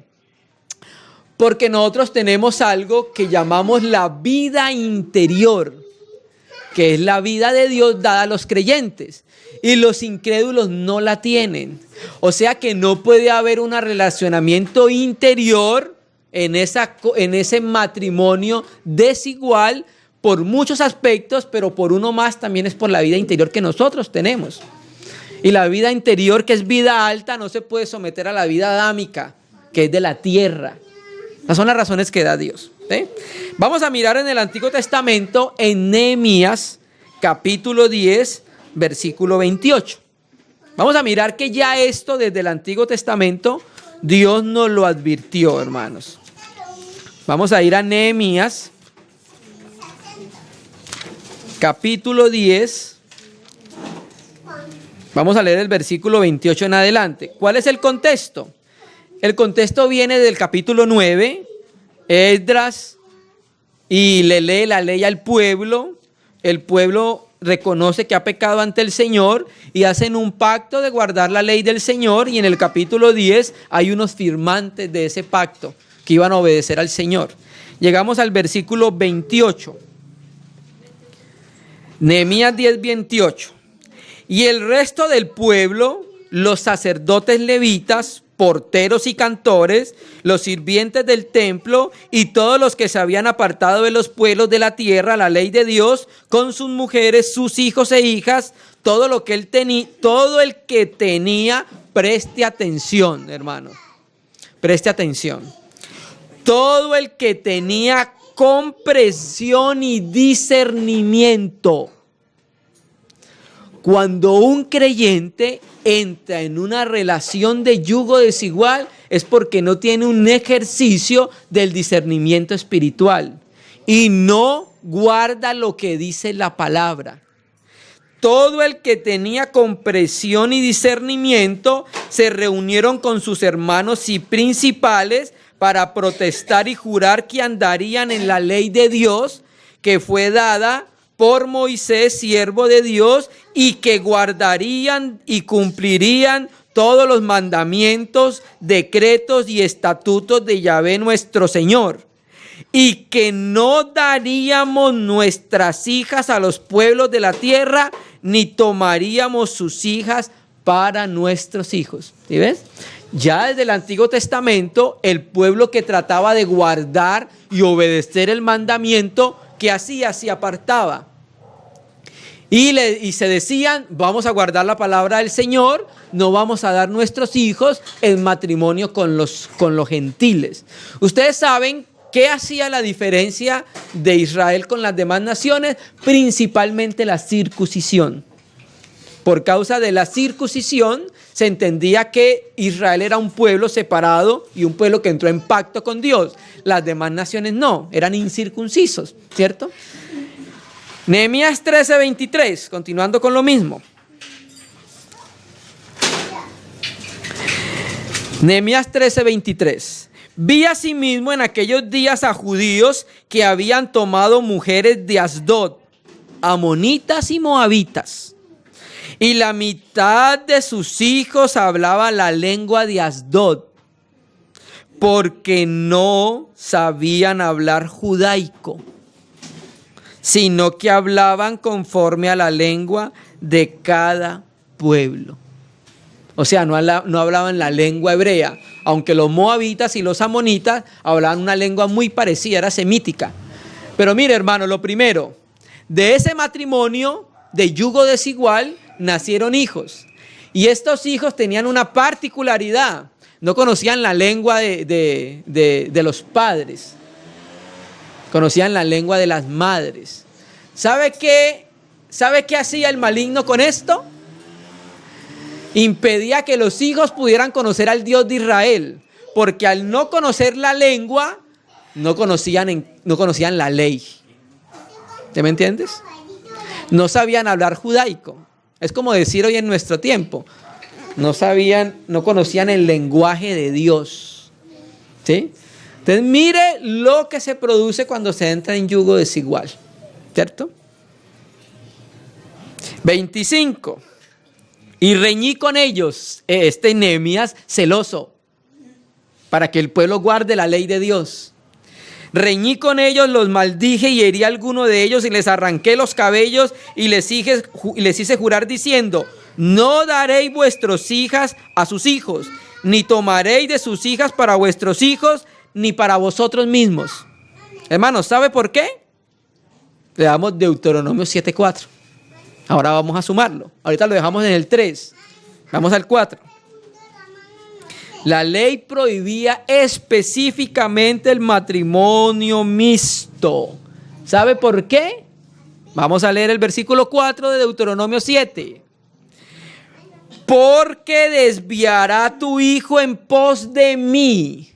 Porque nosotros tenemos algo que llamamos la vida interior, que es la vida de Dios dada a los creyentes. Y los incrédulos no la tienen. O sea que no puede haber un relacionamiento interior en ese matrimonio desigual por muchos aspectos, pero por uno más también es por la vida interior que nosotros tenemos. Y la vida interior, que es vida alta, no se puede someter a la vida adámica, que es de la tierra. Esas son las razones que da Dios. ¿Sí? Vamos a mirar en el Antiguo Testamento, en Nehemías, capítulo 10, versículo 28. Vamos a mirar que ya esto desde el Antiguo Testamento, Dios nos lo advirtió, hermanos. Vamos a ir a Nehemías, capítulo 10. Vamos a leer el versículo 28 en adelante. ¿Cuál es el contexto? El contexto viene del capítulo 9. Esdras y le lee la ley al pueblo. El pueblo reconoce que ha pecado ante el Señor y hacen un pacto de guardar la ley del Señor. Y en el capítulo 10 hay unos firmantes de ese pacto que iban a obedecer al Señor. Llegamos al versículo 28. Nehemías 10, 28. Y el resto del pueblo, los sacerdotes levitas, porteros y cantores, los sirvientes del templo y todos los que se habían apartado de los pueblos de la tierra a la ley de Dios, con sus mujeres, sus hijos e hijas, todo el que tenía, preste atención, hermano, preste atención. Todo el que tenía comprensión y discernimiento. Cuando un creyente entra en una relación de yugo desigual es porque no tiene un ejercicio del discernimiento espiritual y no guarda lo que dice la palabra. todo el que tenía comprensión y discernimiento se reunieron con sus hermanos y principales para protestar y jurar que andarían en la ley de Dios que fue dada por Moisés, siervo de Dios, y que guardarían y cumplirían todos los mandamientos, decretos y estatutos de Yahvé nuestro Señor, y que no daríamos nuestras hijas a los pueblos de la tierra, ni tomaríamos sus hijas para nuestros hijos. ¿Sí ves? Ya desde el Antiguo Testamento, el pueblo que trataba de guardar y obedecer el mandamiento, ¿qué hacía? Se apartaba. Y se decían, vamos a guardar la palabra del Señor, no vamos a dar nuestros hijos en matrimonio con los gentiles. Ustedes saben qué hacía la diferencia de Israel con las demás naciones, principalmente la circuncisión. Por causa de la circuncisión se entendía que Israel era un pueblo separado y un pueblo que entró en pacto con Dios. Las demás naciones no, eran incircuncisos, ¿cierto? Nehemías 13:23, continuando con lo mismo. Nehemías 13:23. Vi asimismo en aquellos días a judíos que habían tomado mujeres de Asdod, amonitas y moabitas, y la mitad de sus hijos hablaba la lengua de Asdod, porque no sabían hablar judaico, sino que hablaban conforme a la lengua de cada pueblo. O sea, no hablaban la lengua hebrea, aunque los moabitas y los amonitas hablaban una lengua muy parecida, era semítica. Pero mire, hermano, lo primero, de ese matrimonio de yugo desigual nacieron hijos. Y estos hijos tenían una particularidad, no conocían la lengua de los padres, conocían la lengua de las madres. ¿Sabe qué hacía el maligno con esto? Impedía que los hijos pudieran conocer al Dios de Israel, porque al no conocer la lengua, no conocían la ley. ¿Te me entiendes? No sabían hablar judaico. Es como decir hoy en nuestro tiempo, no conocían el lenguaje de Dios. ¿Sí? Entonces mire lo que se produce cuando se entra en yugo desigual, ¿cierto? 25. Y reñí con ellos, Nehemías celoso, para que el pueblo guarde la ley de Dios. Reñí con ellos, los maldije y herí a alguno de ellos y les arranqué los cabellos y les hice jurar diciendo: no daréis vuestras hijas a sus hijos, ni tomaréis de sus hijas para vuestros hijos, ni para vosotros mismos. Hermanos, ¿sabe por qué? Le damos Deuteronomio 7:4. Ahora vamos a sumarlo. Ahorita lo dejamos en el 3. Vamos al 4. La ley prohibía específicamente el matrimonio mixto. ¿Sabe por qué? Vamos a leer el versículo 4 de Deuteronomio 7. Porque desviará tu hijo en pos de mí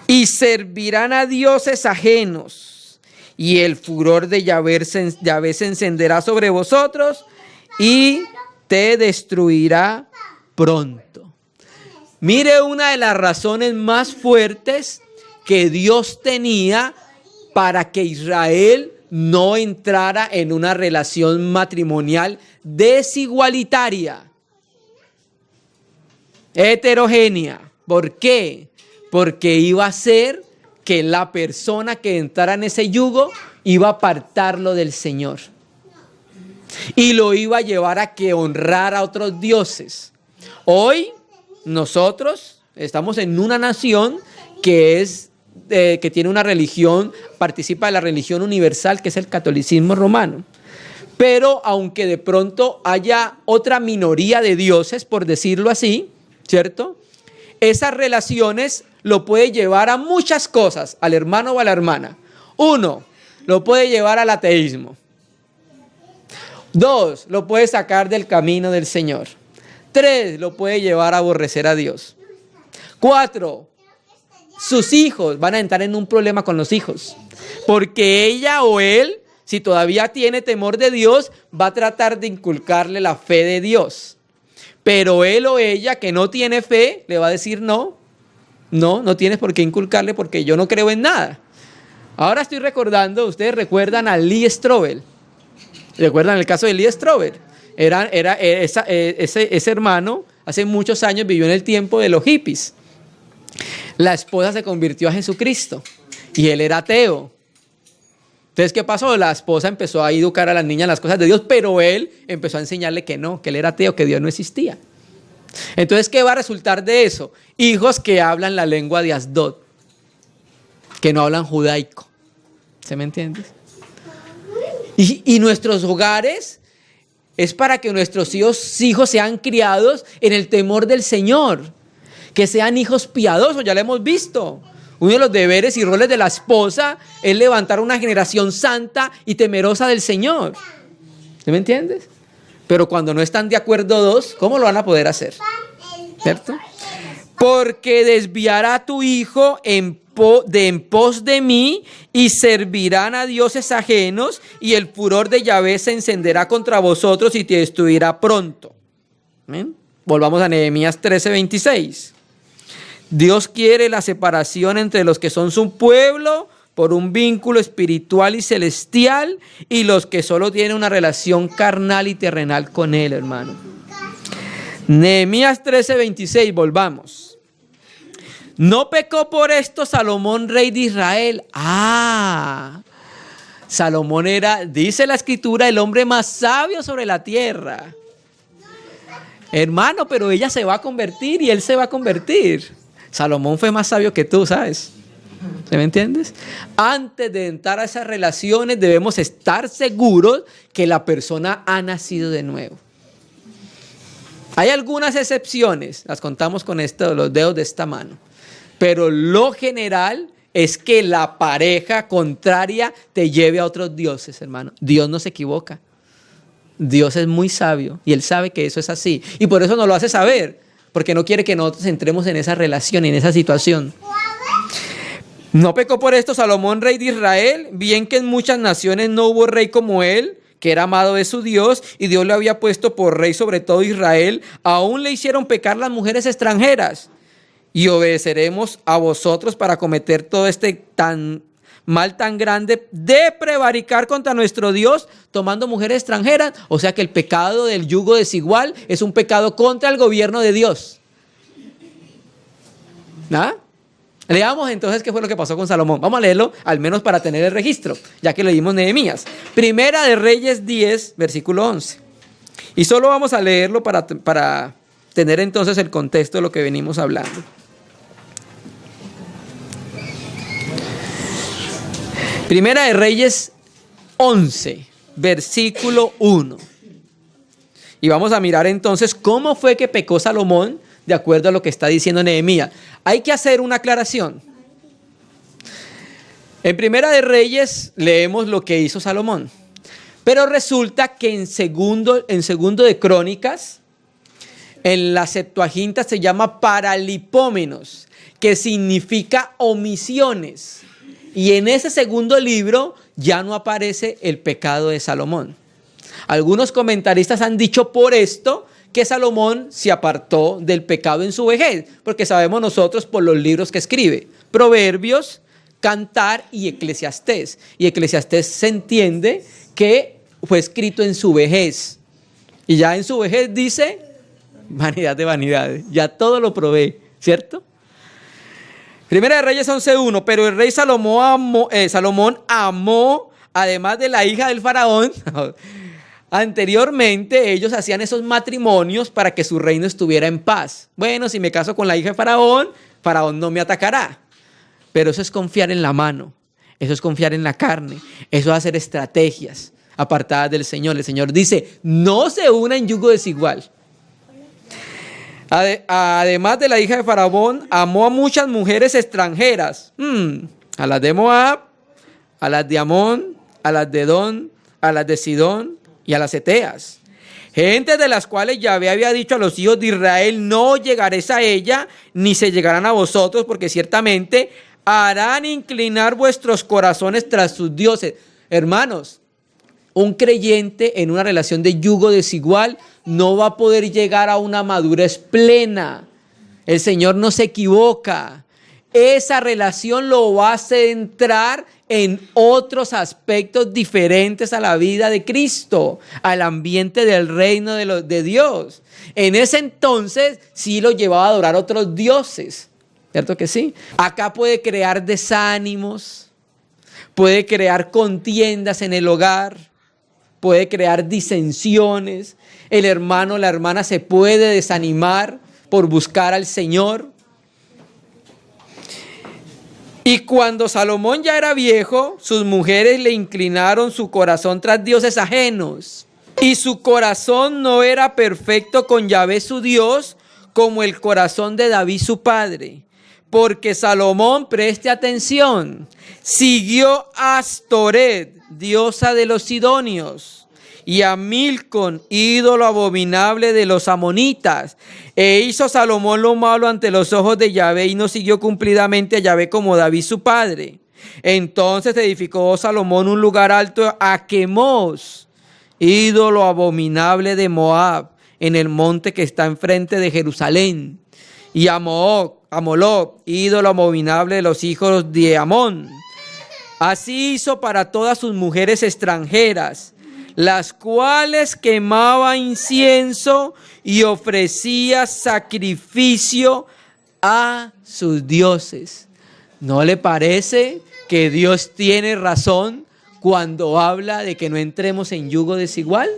y servirán a dioses ajenos. Y el furor de Yahvé se encenderá sobre vosotros y te destruirá pronto. Mire una de las razones más fuertes que Dios tenía para que Israel no entrara en una relación matrimonial desigualitaria, heterogénea. ¿Por qué? Porque iba a ser que la persona que entrara en ese yugo iba a apartarlo del Señor y lo iba a llevar a que honrara a otros dioses. Hoy nosotros estamos en una nación que tiene una religión, participa de la religión universal, que es el catolicismo romano. Pero aunque de pronto haya otra minoría de dioses, por decirlo así, ¿cierto? Esas relaciones lo puede llevar a muchas cosas, al hermano o a la hermana. 1, lo puede llevar al ateísmo. 2, lo puede sacar del camino del Señor. 3, lo puede llevar a aborrecer a Dios. 4, sus hijos van a entrar en un problema con los hijos, porque ella o él si todavía tiene temor de Dios, va a tratar de inculcarle la fe de Dios. Pero él o ella que no tiene fe, le va a decir no tienes por qué inculcarle porque yo no creo en nada. Ahora estoy recordando, ustedes recuerdan a Lee Strobel. ¿Recuerdan el caso de Lee Strobel? Ese hermano hace muchos años vivió en el tiempo de los hippies. La esposa se convirtió a Jesucristo y él era ateo. Entonces, ¿qué pasó? La esposa empezó a educar a las niñas en las cosas de Dios, pero él empezó a enseñarle que no, que él era ateo, que Dios no existía. Entonces, ¿qué va a resultar de eso? Hijos que hablan la lengua de Asdod, que no hablan judaico. ¿Se me entiende? Y nuestros hogares es para que nuestros hijos sean criados en el temor del Señor, que sean hijos piadosos, ya lo hemos visto. Uno de los deberes y roles de la esposa es levantar una generación santa y temerosa del Señor. ¿Sí me entiendes? Pero cuando no están de acuerdo dos, ¿cómo lo van a poder hacer? ¿Cierto? Porque desviará a tu hijo en pos de mí y servirán a dioses ajenos y el furor de Yahvé se encenderá contra vosotros y te destruirá pronto. ¿Amén? Volvamos a Nehemías 13:26. Dios quiere la separación entre los que son su pueblo por un vínculo espiritual y celestial y los que solo tienen una relación carnal y terrenal con Él, hermano. Nehemías 13:26, volvamos. ¿No pecó por esto Salomón, rey de Israel? Salomón era, dice la escritura, el hombre más sabio sobre la tierra. Hermano, pero ella se va a convertir y él se va a convertir. Salomón fue más sabio que tú, ¿sabes? ¿Se me entiendes? Antes de entrar a esas relaciones debemos estar seguros que la persona ha nacido de nuevo. Hay algunas excepciones, las contamos con los dedos de esta mano, pero lo general es que la pareja contraria te lleve a otros dioses, hermano. Dios no se equivoca. Dios es muy sabio y Él sabe que eso es así y por eso nos lo hace saber. Porque no quiere que nosotros entremos en esa relación, en esa situación. ¿No pecó por esto Salomón, rey de Israel? Bien que en muchas naciones no hubo rey como él, que era amado de su Dios, y Dios le había puesto por rey sobre todo Israel. Aún le hicieron pecar las mujeres extranjeras. Y obedeceremos a vosotros para cometer todo este mal tan grande de prevaricar contra nuestro Dios tomando mujeres extranjeras. O sea que el pecado del yugo desigual es un pecado contra el gobierno de Dios. ¿Ah? Leamos entonces qué fue lo que pasó con Salomón. Vamos a leerlo al menos para tener el registro, ya que leímos Nehemías. Primera de Reyes 10, versículo 11. Y solo vamos a leerlo para tener entonces el contexto de lo que venimos hablando. Primera de Reyes 11, versículo 1. Y vamos a mirar entonces cómo fue que pecó Salomón de acuerdo a lo que está diciendo Nehemías. Hay que hacer una aclaración. En Primera de Reyes leemos lo que hizo Salomón. Pero resulta que en segundo de Crónicas, en la Septuaginta se llama paralipómenos, que significa omisiones. Y en ese segundo libro ya no aparece el pecado de Salomón. Algunos comentaristas han dicho por esto que Salomón se apartó del pecado en su vejez, porque sabemos nosotros por los libros que escribe, Proverbios, Cantar y Eclesiastés. Y Eclesiastés se entiende que fue escrito en su vejez. Y ya en su vejez dice, vanidad de vanidades, ya todo lo probé, ¿cierto? Primera de Reyes 11:1, pero el rey Salomón amó, además de la hija del faraón, anteriormente ellos hacían esos matrimonios para que su reino estuviera en paz. Bueno, si me caso con la hija de Faraón, Faraón no me atacará. Pero eso es confiar en la mano, eso es confiar en la carne, eso es hacer estrategias apartadas del Señor. El Señor dice, no se una en yugo desigual. Además de la hija de Faraón, amó a muchas mujeres extranjeras, a las de Moab, a las de Amón, a las de Edom, a las de Sidón y a las Eteas. Gente de las cuales Yahvé había dicho a los hijos de Israel, no llegaréis a ella, ni se llegarán a vosotros, porque ciertamente harán inclinar vuestros corazones tras sus dioses. Hermanos, Un creyente en una relación de yugo desigual no va a poder llegar a una madurez plena. El Señor no se equivoca. Esa relación lo va a centrar en otros aspectos diferentes a la vida de Cristo, al ambiente del reino de Dios. En ese entonces sí lo llevaba a adorar a otros dioses, ¿cierto que sí? Acá puede crear desánimos, puede crear contiendas en el hogar, puede crear disensiones. El hermano o la hermana se puede desanimar por buscar al Señor. Y cuando Salomón ya era viejo, sus mujeres le inclinaron su corazón tras dioses ajenos. Y su corazón no era perfecto con Yahvé su Dios, como el corazón de David su padre. Porque Salomón, preste atención, siguió a Astoret, diosa de los sidonios, y a Milcom, ídolo abominable de los amonitas. E hizo Salomón lo malo ante los ojos de Yahvé, y no siguió cumplidamente a Yahvé como David su padre. Entonces edificó Salomón un lugar alto a Quemos, ídolo abominable de Moab, en el monte que está enfrente de Jerusalén. Y a Moloc, ídolo abominable de los hijos de Amón. Así hizo para todas sus mujeres extranjeras, las cuales quemaba incienso y ofrecía sacrificio a sus dioses. ¿No le parece que Dios tiene razón cuando habla de que no entremos en yugo desigual?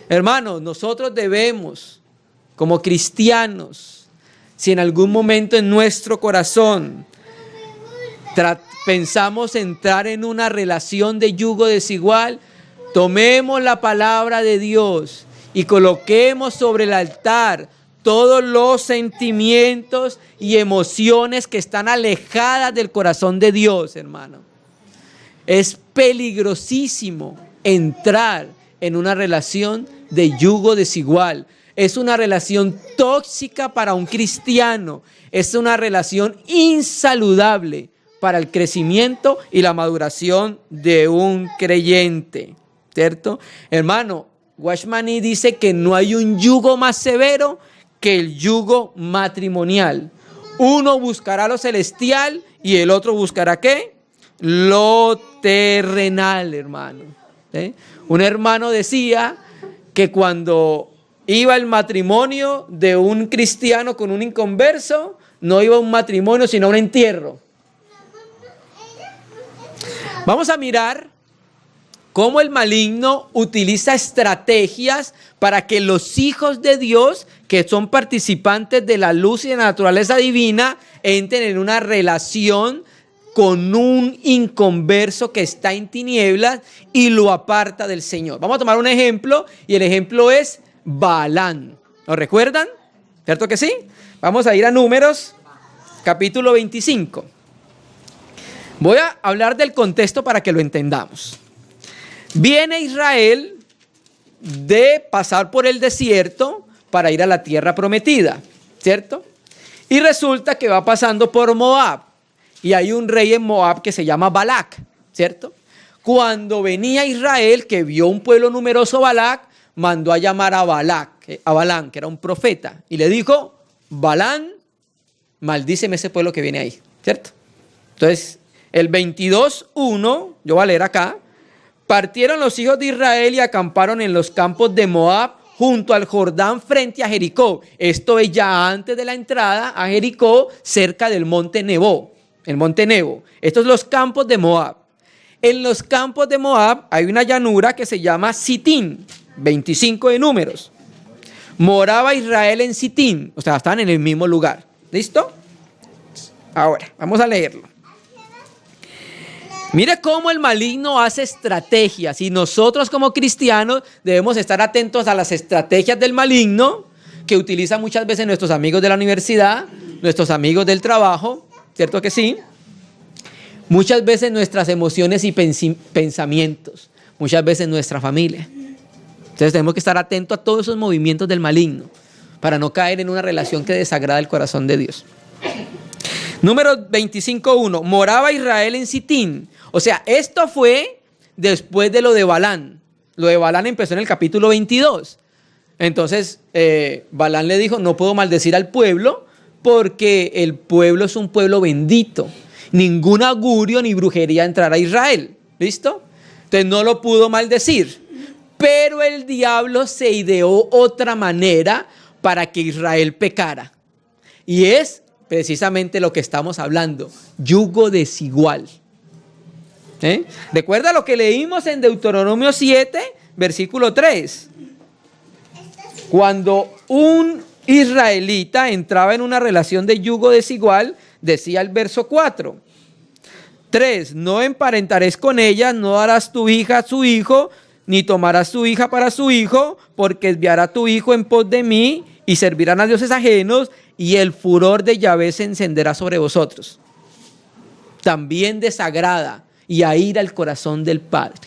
Hermanos, nosotros debemos, como cristianos, si en algún momento en nuestro corazón pensamos entrar en una relación de yugo desigual, tomemos la palabra de Dios y coloquemos sobre el altar todos los sentimientos y emociones que están alejadas del corazón de Dios, hermano. Es peligrosísimo entrar en una relación de yugo desigual. Es una relación tóxica para un cristiano. Es una relación insaludable para el crecimiento y la maduración de un creyente, ¿cierto? Hermano, Watchman Nee dice que no hay un yugo más severo que el yugo matrimonial. Uno buscará lo celestial y el otro buscará ¿qué? Lo terrenal, hermano. ¿Sí? Un hermano decía que cuando iba el matrimonio de un cristiano con un inconverso, no iba a un matrimonio sino a un entierro. Vamos a mirar cómo el maligno utiliza estrategias para que los hijos de Dios, que son participantes de la luz y de la naturaleza divina, entren en una relación con un inconverso que está en tinieblas y lo aparta del Señor. Vamos a tomar un ejemplo, y el ejemplo es Balaam. ¿Lo recuerdan? ¿Cierto que sí? Vamos a ir a Números, capítulo 25. Voy a hablar del contexto para que lo entendamos. Viene Israel de pasar por el desierto para ir a la tierra prometida, ¿cierto? Y resulta que va pasando por Moab. Y hay un rey en Moab que se llama Balac, ¿cierto? Cuando venía Israel, que vio un pueblo numeroso Balac, mandó a llamar a Balaam, que era un profeta, y le dijo: Balaam, maldíceme ese pueblo que viene ahí, ¿cierto? Entonces, el 22:1, yo voy a leer acá: partieron los hijos de Israel y acamparon en los campos de Moab junto al Jordán frente a Jericó. Esto es ya antes de la entrada a Jericó, cerca del monte Nebo, el monte Nebo. Estos son los campos de Moab. En los campos de Moab hay una llanura que se llama Sitín, 25 de Números. Moraba Israel en Sitín, o sea, están en el mismo lugar. ¿Listo? Ahora, vamos a leerlo. Mire cómo el maligno hace estrategias, y nosotros como cristianos debemos estar atentos a las estrategias del maligno que utilizan muchas veces nuestros amigos de la universidad, nuestros amigos del trabajo, ¿cierto que sí? Muchas veces nuestras emociones y pensamientos, muchas veces nuestra familia. Entonces tenemos que estar atentos a todos esos movimientos del maligno para no caer en una relación que desagrada el corazón de Dios. Número 25:1, moraba Israel en Sitín. O sea, esto fue después de lo de Balaam. Lo de Balán empezó en el capítulo 22. Entonces, Balán le dijo, no puedo maldecir al pueblo porque el pueblo es un pueblo bendito. Ningún augurio ni brujería entrará a Israel. ¿Listo? Entonces no lo pudo maldecir. Pero el diablo se ideó otra manera para que Israel pecara. Y es precisamente lo que estamos hablando. Yugo desigual. Recuerda lo que leímos en Deuteronomio 7, versículo 3. Cuando un israelita entraba en una relación de yugo desigual, decía el verso 4. 3. No emparentaréis con ella, no harás tu hija a su hijo, ni tomarás tu hija para su hijo, porque desviará tu hijo en pos de mí, y servirán a dioses ajenos, y el furor de Yahvé se encenderá sobre vosotros. También desagrada y aira el corazón del Padre.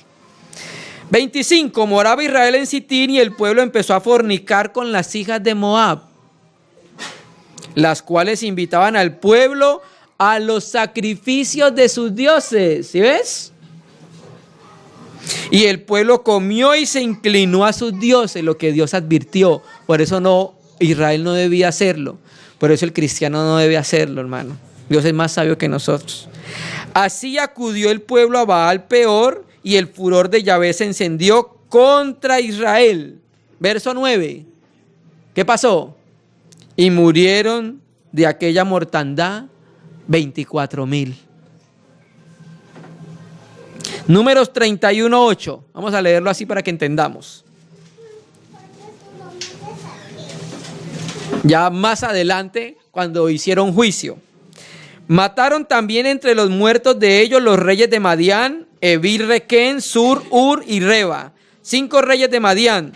25. Moraba Israel en Sitín y el pueblo empezó a fornicar con las hijas de Moab, las cuales invitaban al pueblo a los sacrificios de sus dioses. ¿Sí ves? Y el pueblo comió y se inclinó a sus dioses, lo que Dios advirtió. Por eso Israel no debía hacerlo. Por eso el cristiano no debe hacerlo, hermano. Dios es más sabio que nosotros. Así acudió el pueblo a Baal Peor y el furor de Yahvé se encendió contra Israel. Verso 9. ¿Qué pasó? Y murieron de aquella mortandad 24,000. Números 31:8. Vamos a leerlo así para que entendamos. Ya más adelante, cuando hicieron juicio. Mataron también entre los muertos de ellos los reyes de Madián, Evil, Requén, Sur, Ur y Reba. 5 reyes de Madián.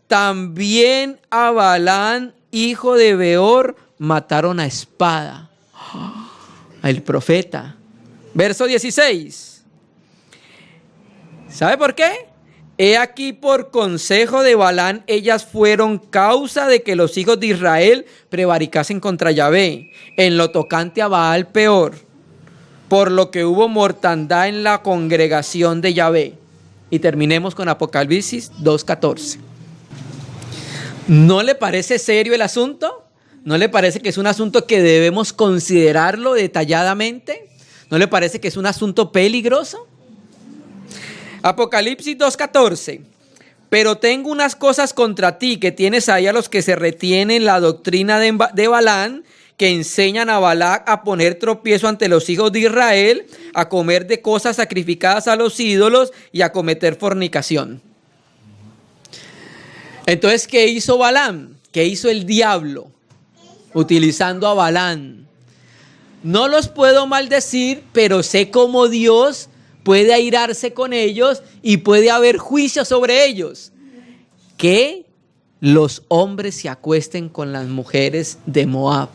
También a Balán, hijo de Beor, mataron a espada. El profeta. Verso 16. ¿Sabe por qué? He aquí por consejo de Balán, ellas fueron causa de que los hijos de Israel prevaricasen contra Yahvé, en lo tocante a Baal Peor, por lo que hubo mortandad en la congregación de Yahvé. Y terminemos con Apocalipsis 2:14. ¿No le parece serio el asunto? ¿No le parece que es un asunto que debemos considerarlo detalladamente? ¿No le parece que es un asunto peligroso? Apocalipsis 2:14. Pero tengo unas cosas contra ti, que tienes ahí a los que se retienen la doctrina de Balán, que enseñan a Balac a poner tropiezo ante los hijos de Israel, a comer de cosas sacrificadas a los ídolos y a cometer fornicación. Entonces, ¿qué hizo Balaam? ¿Qué hizo el diablo? Utilizando a Balán. No los puedo maldecir, pero sé cómo Dios puede airarse con ellos y puede haber juicio sobre ellos. Que los hombres se acuesten con las mujeres de Moab.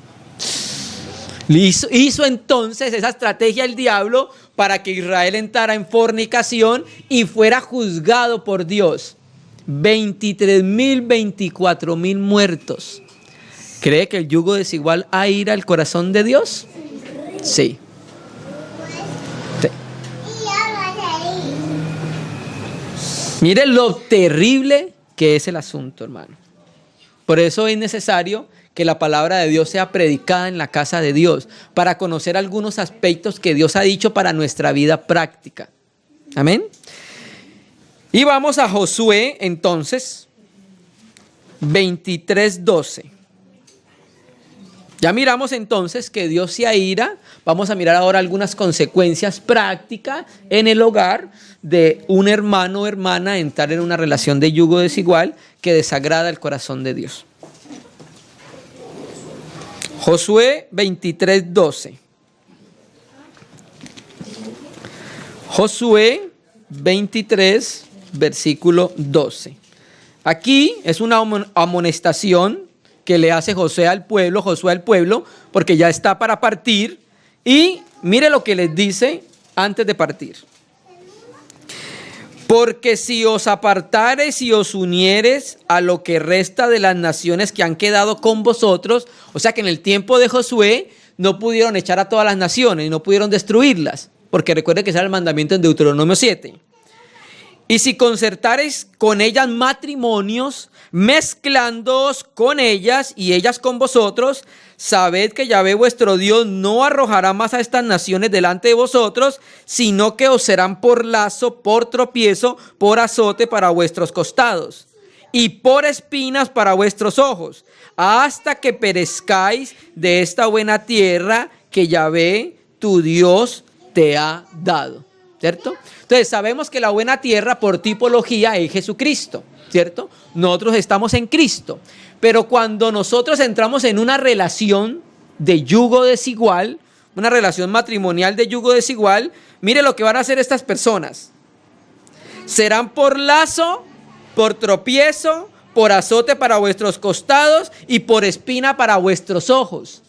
Hizo entonces esa estrategia el diablo para que Israel entrara en fornicación y fuera juzgado por Dios. 23,000, 24,000 muertos. ¿Cree que el yugo desigual aira el corazón de Dios? Sí. Miren lo terrible que es el asunto, hermano. Por eso es necesario que la palabra de Dios sea predicada en la casa de Dios, para conocer algunos aspectos que Dios ha dicho para nuestra vida práctica. Amén. Y vamos a Josué, entonces, 23:12. Ya miramos entonces que Dios se aira. Vamos a mirar ahora algunas consecuencias prácticas en el hogar de un hermano o hermana entrar en una relación de yugo desigual que desagrada el corazón de Dios. Josué 23:12. Josué 23, versículo 12. Aquí es una amonestación que le hace Josué al pueblo, porque ya está para partir. Y mire lo que les dice antes de partir. Porque si os apartares y os unieres a lo que resta de las naciones que han quedado con vosotros, o sea que en el tiempo de Josué no pudieron echar a todas las naciones, no pudieron destruirlas, porque recuerden que ese era el mandamiento en Deuteronomio 7. Y si concertareis con ellas matrimonios, mezclándoos con ellas y ellas con vosotros, sabed que Yahvé vuestro Dios no arrojará más a estas naciones delante de vosotros, sino que os serán por lazo, por tropiezo, por azote para vuestros costados, y por espinas para vuestros ojos, hasta que perezcáis de esta buena tierra que Yahvé tu Dios te ha dado. ¿Cierto? Entonces sabemos que la buena tierra por tipología es Jesucristo, ¿cierto? Nosotros estamos en Cristo, pero cuando nosotros entramos en una relación de yugo desigual, una relación matrimonial de yugo desigual, mire lo que van a hacer estas personas. Serán por lazo, por tropiezo, por azote para vuestros costados y por espina para vuestros ojos.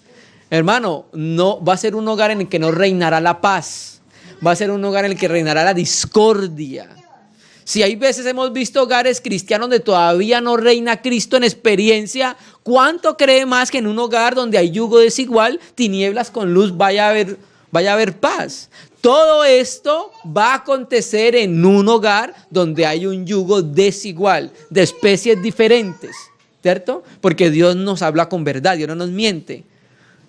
Hermano, no va a ser un hogar en el que no reinará la paz. Va a ser un hogar en el que reinará la discordia. Si hay veces hemos visto hogares cristianos donde todavía no reina Cristo en experiencia, ¿cuánto cree más que en un hogar donde hay yugo desigual, tinieblas con luz, vaya a haber paz? Todo esto va a acontecer en un hogar donde hay un yugo desigual, de especies diferentes, ¿cierto? Porque Dios nos habla con verdad, Dios no nos miente.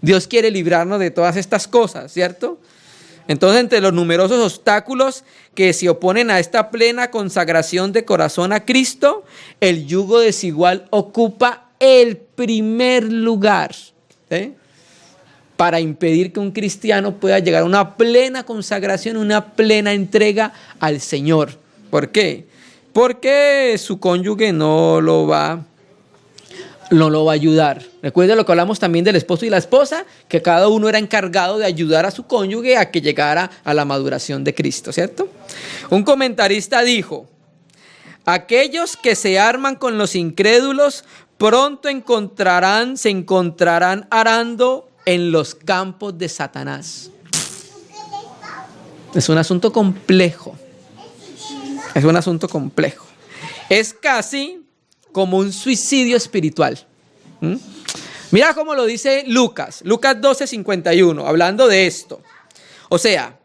Dios quiere librarnos de todas estas cosas, ¿cierto? Entonces, entre los numerosos obstáculos que se oponen a esta plena consagración de corazón a Cristo, el yugo desigual ocupa el primer lugar, ¿sí? Para impedir que un cristiano pueda llegar a una plena consagración, una plena entrega al Señor. ¿Por qué? Porque su cónyuge no lo va a ayudar. Recuerden lo que hablamos también del esposo y la esposa, que cada uno era encargado de ayudar a su cónyuge a que llegara a la maduración de Cristo, ¿cierto? Un comentarista dijo: aquellos que se arman con los incrédulos pronto se encontrarán arando en los campos de Satanás. Es un asunto complejo. Es un asunto complejo. Es casi como un suicidio espiritual. Mira cómo lo dice Lucas 12:51, hablando de esto. O sea,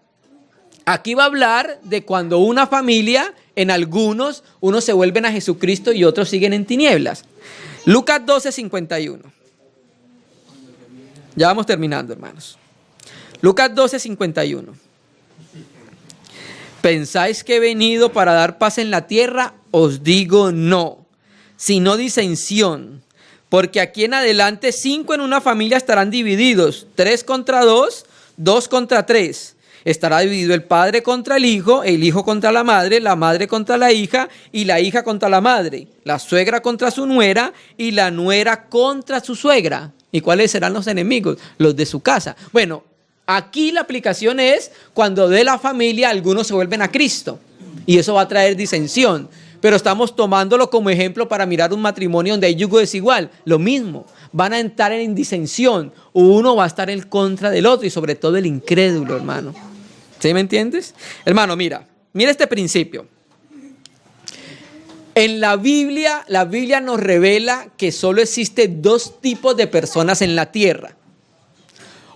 aquí va a hablar de cuando una familia, en algunos, unos se vuelven a Jesucristo y otros siguen en tinieblas. Lucas 12:51. Ya vamos terminando, hermanos. Lucas 12:51. ¿Pensáis que he venido para dar paz en la tierra? Os digo no, sino disensión. Porque aquí en adelante 5 en una familia estarán divididos, 3 contra 2, 2 contra 3. Estará dividido el padre contra el hijo contra la madre contra la hija y la hija contra la madre, la suegra contra su nuera y la nuera contra su suegra. ¿Y cuáles serán los enemigos? Los de su casa. Bueno, aquí la aplicación es cuando de la familia algunos se vuelven a Cristo y eso va a traer disensión. Pero estamos tomándolo como ejemplo para mirar un matrimonio donde hay yugo desigual. Lo mismo, van a entrar en disensión. Uno va a estar en contra del otro y sobre todo el incrédulo, hermano. ¿Sí me entiendes? Hermano, mira este principio. En la Biblia nos revela que solo existen 2 tipos de personas en la tierra.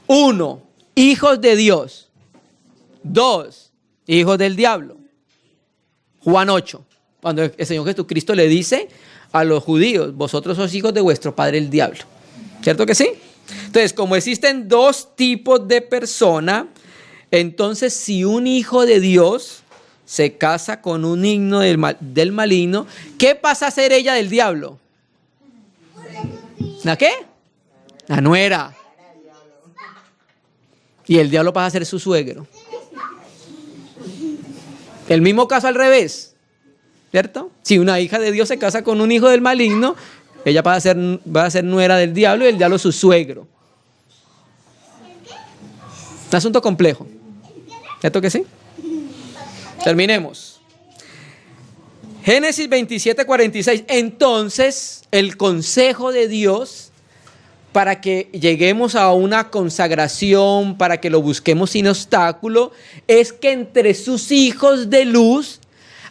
1, hijos de Dios. 2, hijos del diablo. Juan 8. Cuando el Señor Jesucristo le dice a los judíos: vosotros sois hijos de vuestro padre el diablo. ¿Cierto que sí? Entonces, como existen 2 tipos de persona, entonces si un hijo de Dios se casa con un hijo del maligno, ¿qué pasa a ser ella del diablo? ¿La qué? La nuera. Y el diablo pasa a ser su suegro. El mismo caso al revés, ¿cierto? Si una hija de Dios se casa con un hijo del maligno, ella va a ser nuera del diablo y el diablo su suegro. Un asunto complejo. ¿Cierto que sí? Terminemos. Génesis 27:46. Entonces, el consejo de Dios para que lleguemos a una consagración, para que lo busquemos sin obstáculo, es que entre sus hijos de luz,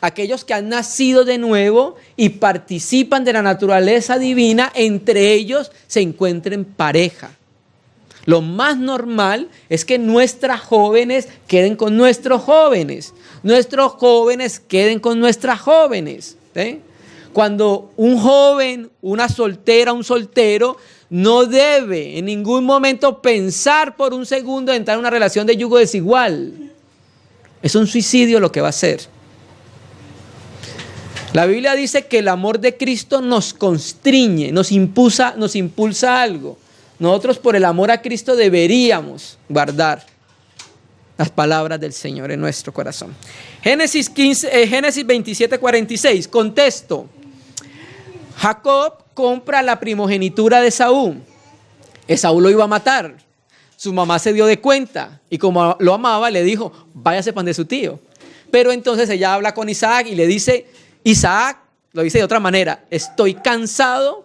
aquellos que han nacido de nuevo y participan de la naturaleza divina, entre ellos se encuentren pareja. Lo más normal es que nuestras jóvenes queden con nuestros jóvenes queden con nuestras jóvenes, ¿sí? Cuando un joven, una soltera, un soltero no debe en ningún momento pensar por un segundo en entrar en una relación de yugo desigual. Es un suicidio lo que va a hacer. La Biblia dice que el amor de Cristo nos constriñe, nos impulsa a algo. Nosotros por el amor a Cristo deberíamos guardar las palabras del Señor en nuestro corazón. Génesis 27:46, contexto. Jacob compra la primogenitura de Esaú. Esaú lo iba a matar. Su mamá se dio de cuenta y como lo amaba le dijo, váyase pan de su tío. Pero entonces ella habla con Isaac y le dice, Isaac, lo dice de otra manera, estoy cansada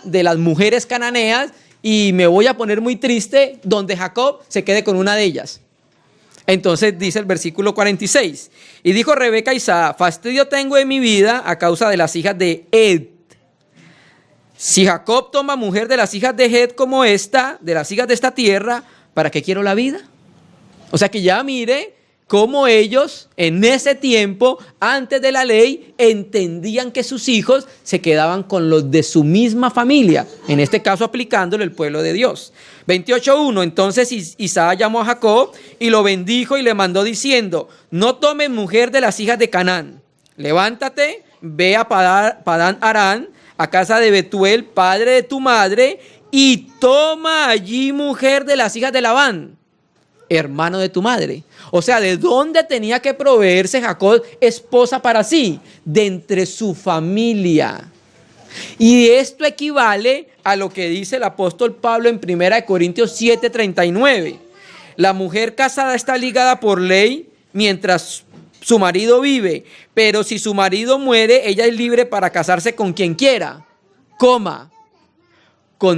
de las mujeres cananeas y me voy a poner muy triste donde Jacob se quede con una de ellas. Entonces dice el versículo 46, y dijo Rebeca a Isaac, fastidio tengo en mi vida a causa de las hijas de Ed. Si Jacob toma mujer de las hijas de Ed como esta, de las hijas de esta tierra, ¿para qué quiero la vida? O sea que ya mire cómo ellos en ese tiempo, antes de la ley, entendían que sus hijos se quedaban con los de su misma familia, en este caso aplicándole el pueblo de Dios. 28:1, entonces Isaac llamó a Jacob y lo bendijo y le mandó diciendo, no tomes mujer de las hijas de Canaán, levántate, ve a Padán Aram, a casa de Betuel, padre de tu madre, y toma allí mujer de las hijas de Labán, hermano de tu madre. O sea, ¿de dónde tenía que proveerse Jacob esposa para sí? De entre su familia. Y esto equivale a lo que dice el apóstol Pablo en 1 Corintios 7:39. La mujer casada está ligada por ley mientras su marido vive, pero si su marido muere, ella es libre para casarse con quien quiera, con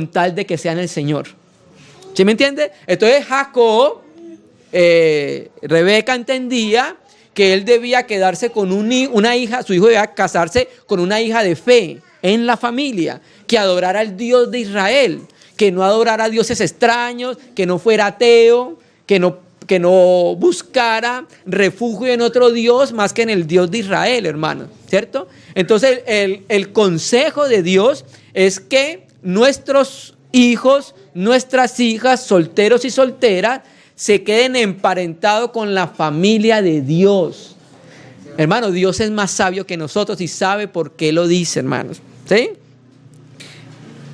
tal de que sea en el Señor. ¿Sí me entiende? Entonces Jacob, Rebeca entendía que él debía quedarse con una hija, su hijo debía casarse con una hija de fe en la familia, que adorara al Dios de Israel, que no adorara a dioses extraños, que no fuera ateo, que no buscara refugio en otro Dios más que en el Dios de Israel, hermano, ¿cierto? Entonces el consejo de Dios es que nuestros hijos, nuestras hijas, solteros y solteras, se queden emparentados con la familia de Dios. Hermano, Dios es más sabio que nosotros y sabe por qué lo dice, hermanos, ¿sí?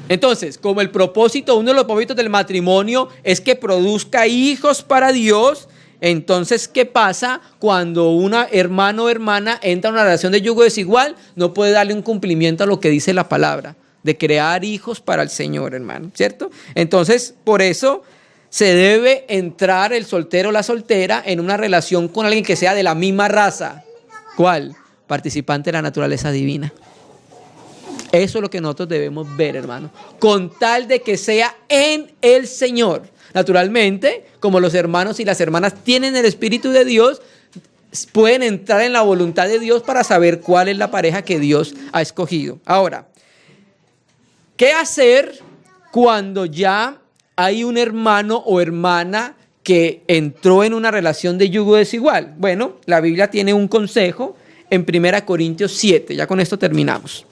Entonces, como el propósito, uno de los propósitos del matrimonio es que produzca hijos para Dios, entonces, ¿qué pasa cuando una hermano o hermana entra en una relación de yugo desigual? No puede darle un cumplimiento a lo que dice la palabra, de crear hijos para el Señor, hermano, ¿cierto? Entonces, por eso se debe entrar el soltero o la soltera en una relación con alguien que sea de la misma raza. ¿Cuál? Participante de la naturaleza divina. Eso es lo que nosotros debemos ver, hermano, con tal de que sea en el Señor. Naturalmente, como los hermanos y las hermanas tienen el Espíritu de Dios, pueden entrar en la voluntad de Dios para saber cuál es la pareja que Dios ha escogido. Ahora, ¿qué hacer cuando ya hay un hermano o hermana que entró en una relación de yugo desigual? Bueno, la Biblia tiene un consejo en 1 Corintios 7. Ya con esto terminamos.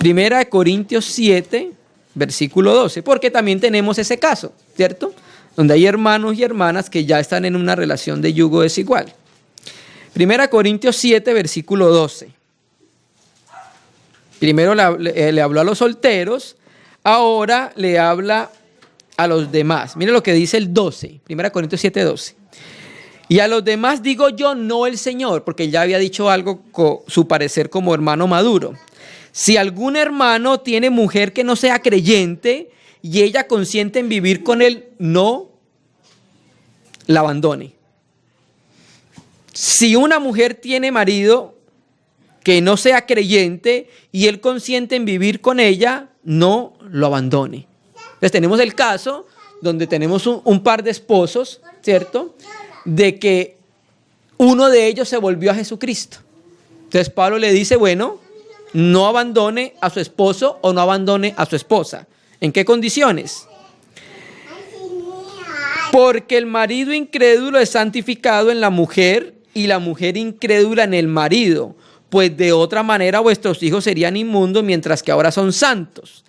1 Corintios 7, versículo 12, porque también tenemos ese caso, ¿cierto? Donde hay hermanos y hermanas que ya están en una relación de yugo desigual. 1 Corintios 7, versículo 12. Primero le habló a los solteros, ahora le habla a los demás. Mire lo que dice el 12, 1 Corintios 7, 12. Y a los demás digo yo, no el Señor, porque ya había dicho algo con su parecer como hermano maduro. Si algún hermano tiene mujer que no sea creyente y ella consiente en vivir con él, no la abandone. Si una mujer tiene marido que no sea creyente y él consiente en vivir con ella, no lo abandone. Entonces tenemos el caso donde tenemos un par de esposos, ¿cierto? De que uno de ellos se volvió a Jesucristo. Entonces Pablo le dice, bueno, no abandone a su esposo o no abandone a su esposa. ¿En qué condiciones? Porque el marido incrédulo es santificado en la mujer y la mujer incrédula en el marido, pues de otra manera vuestros hijos serían inmundos mientras que ahora son santos.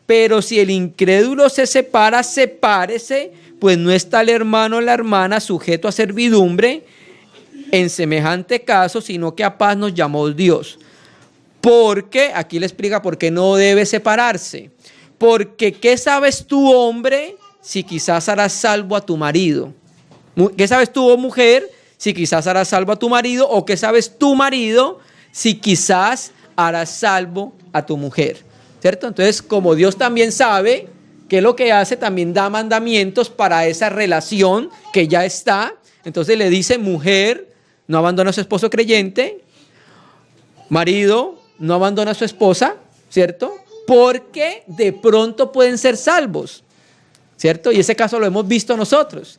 Pero si el incrédulo se separa, sepárese, pues no está el hermano o la hermana sujeto a servidumbre en semejante caso, sino que a paz nos llamó Dios. Porque, aquí le explica por qué no debe separarse. Porque, ¿qué sabes tú, hombre, si quizás harás salvo a tu marido? ¿Qué sabes tú, oh mujer, si quizás harás salvo a tu marido? ¿O qué sabes tu marido, si quizás harás salvo a tu mujer? ¿Cierto? Entonces, como Dios también sabe qué es lo que hace, también da mandamientos para esa relación que ya está. Entonces le dice, mujer, no abandona a su esposo creyente. Marido, no abandona a su esposa, ¿cierto? Porque de pronto pueden ser salvos, ¿cierto? Y ese caso lo hemos visto nosotros,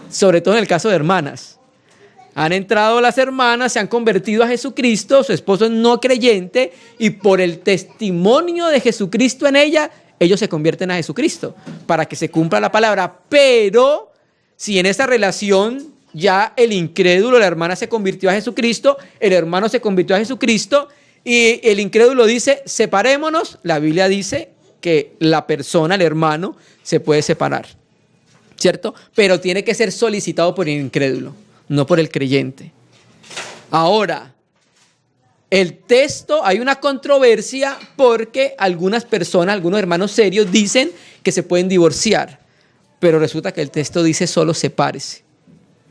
sobre todo en el caso de hermanas. Han entrado las hermanas, se han convertido a Jesucristo, su esposo es no creyente y por el testimonio de Jesucristo en ella, ellos se convierten a Jesucristo para que se cumpla la palabra. Pero si en esa relación ya el incrédulo, la hermana se convirtió a Jesucristo, el hermano se convirtió a Jesucristo y el incrédulo dice, separémonos, la Biblia dice que la persona, el hermano, se puede separar, ¿cierto? Pero tiene que ser solicitado por el incrédulo, no por el creyente. Ahora, el texto, hay una controversia porque algunas personas, algunos hermanos serios dicen que se pueden divorciar, pero resulta que el texto dice solo sepárese.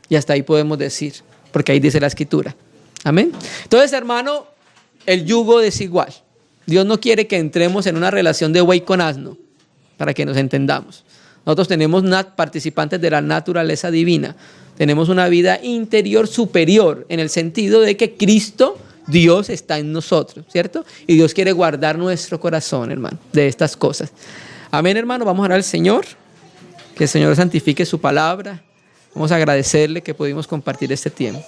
Y hasta ahí podemos decir, porque ahí dice la Escritura. Amén. Entonces, hermano, el yugo desigual. Dios no quiere que entremos en una relación de buey con asno, para que nos entendamos. Nosotros tenemos participantes de la naturaleza divina. Tenemos una vida interior superior en el sentido de que Cristo, Dios, está en nosotros, ¿cierto? Y Dios quiere guardar nuestro corazón, hermano, de estas cosas. Amén, hermano. Vamos a orar al Señor. Que el Señor santifique su palabra. Vamos a agradecerle que pudimos compartir este tiempo.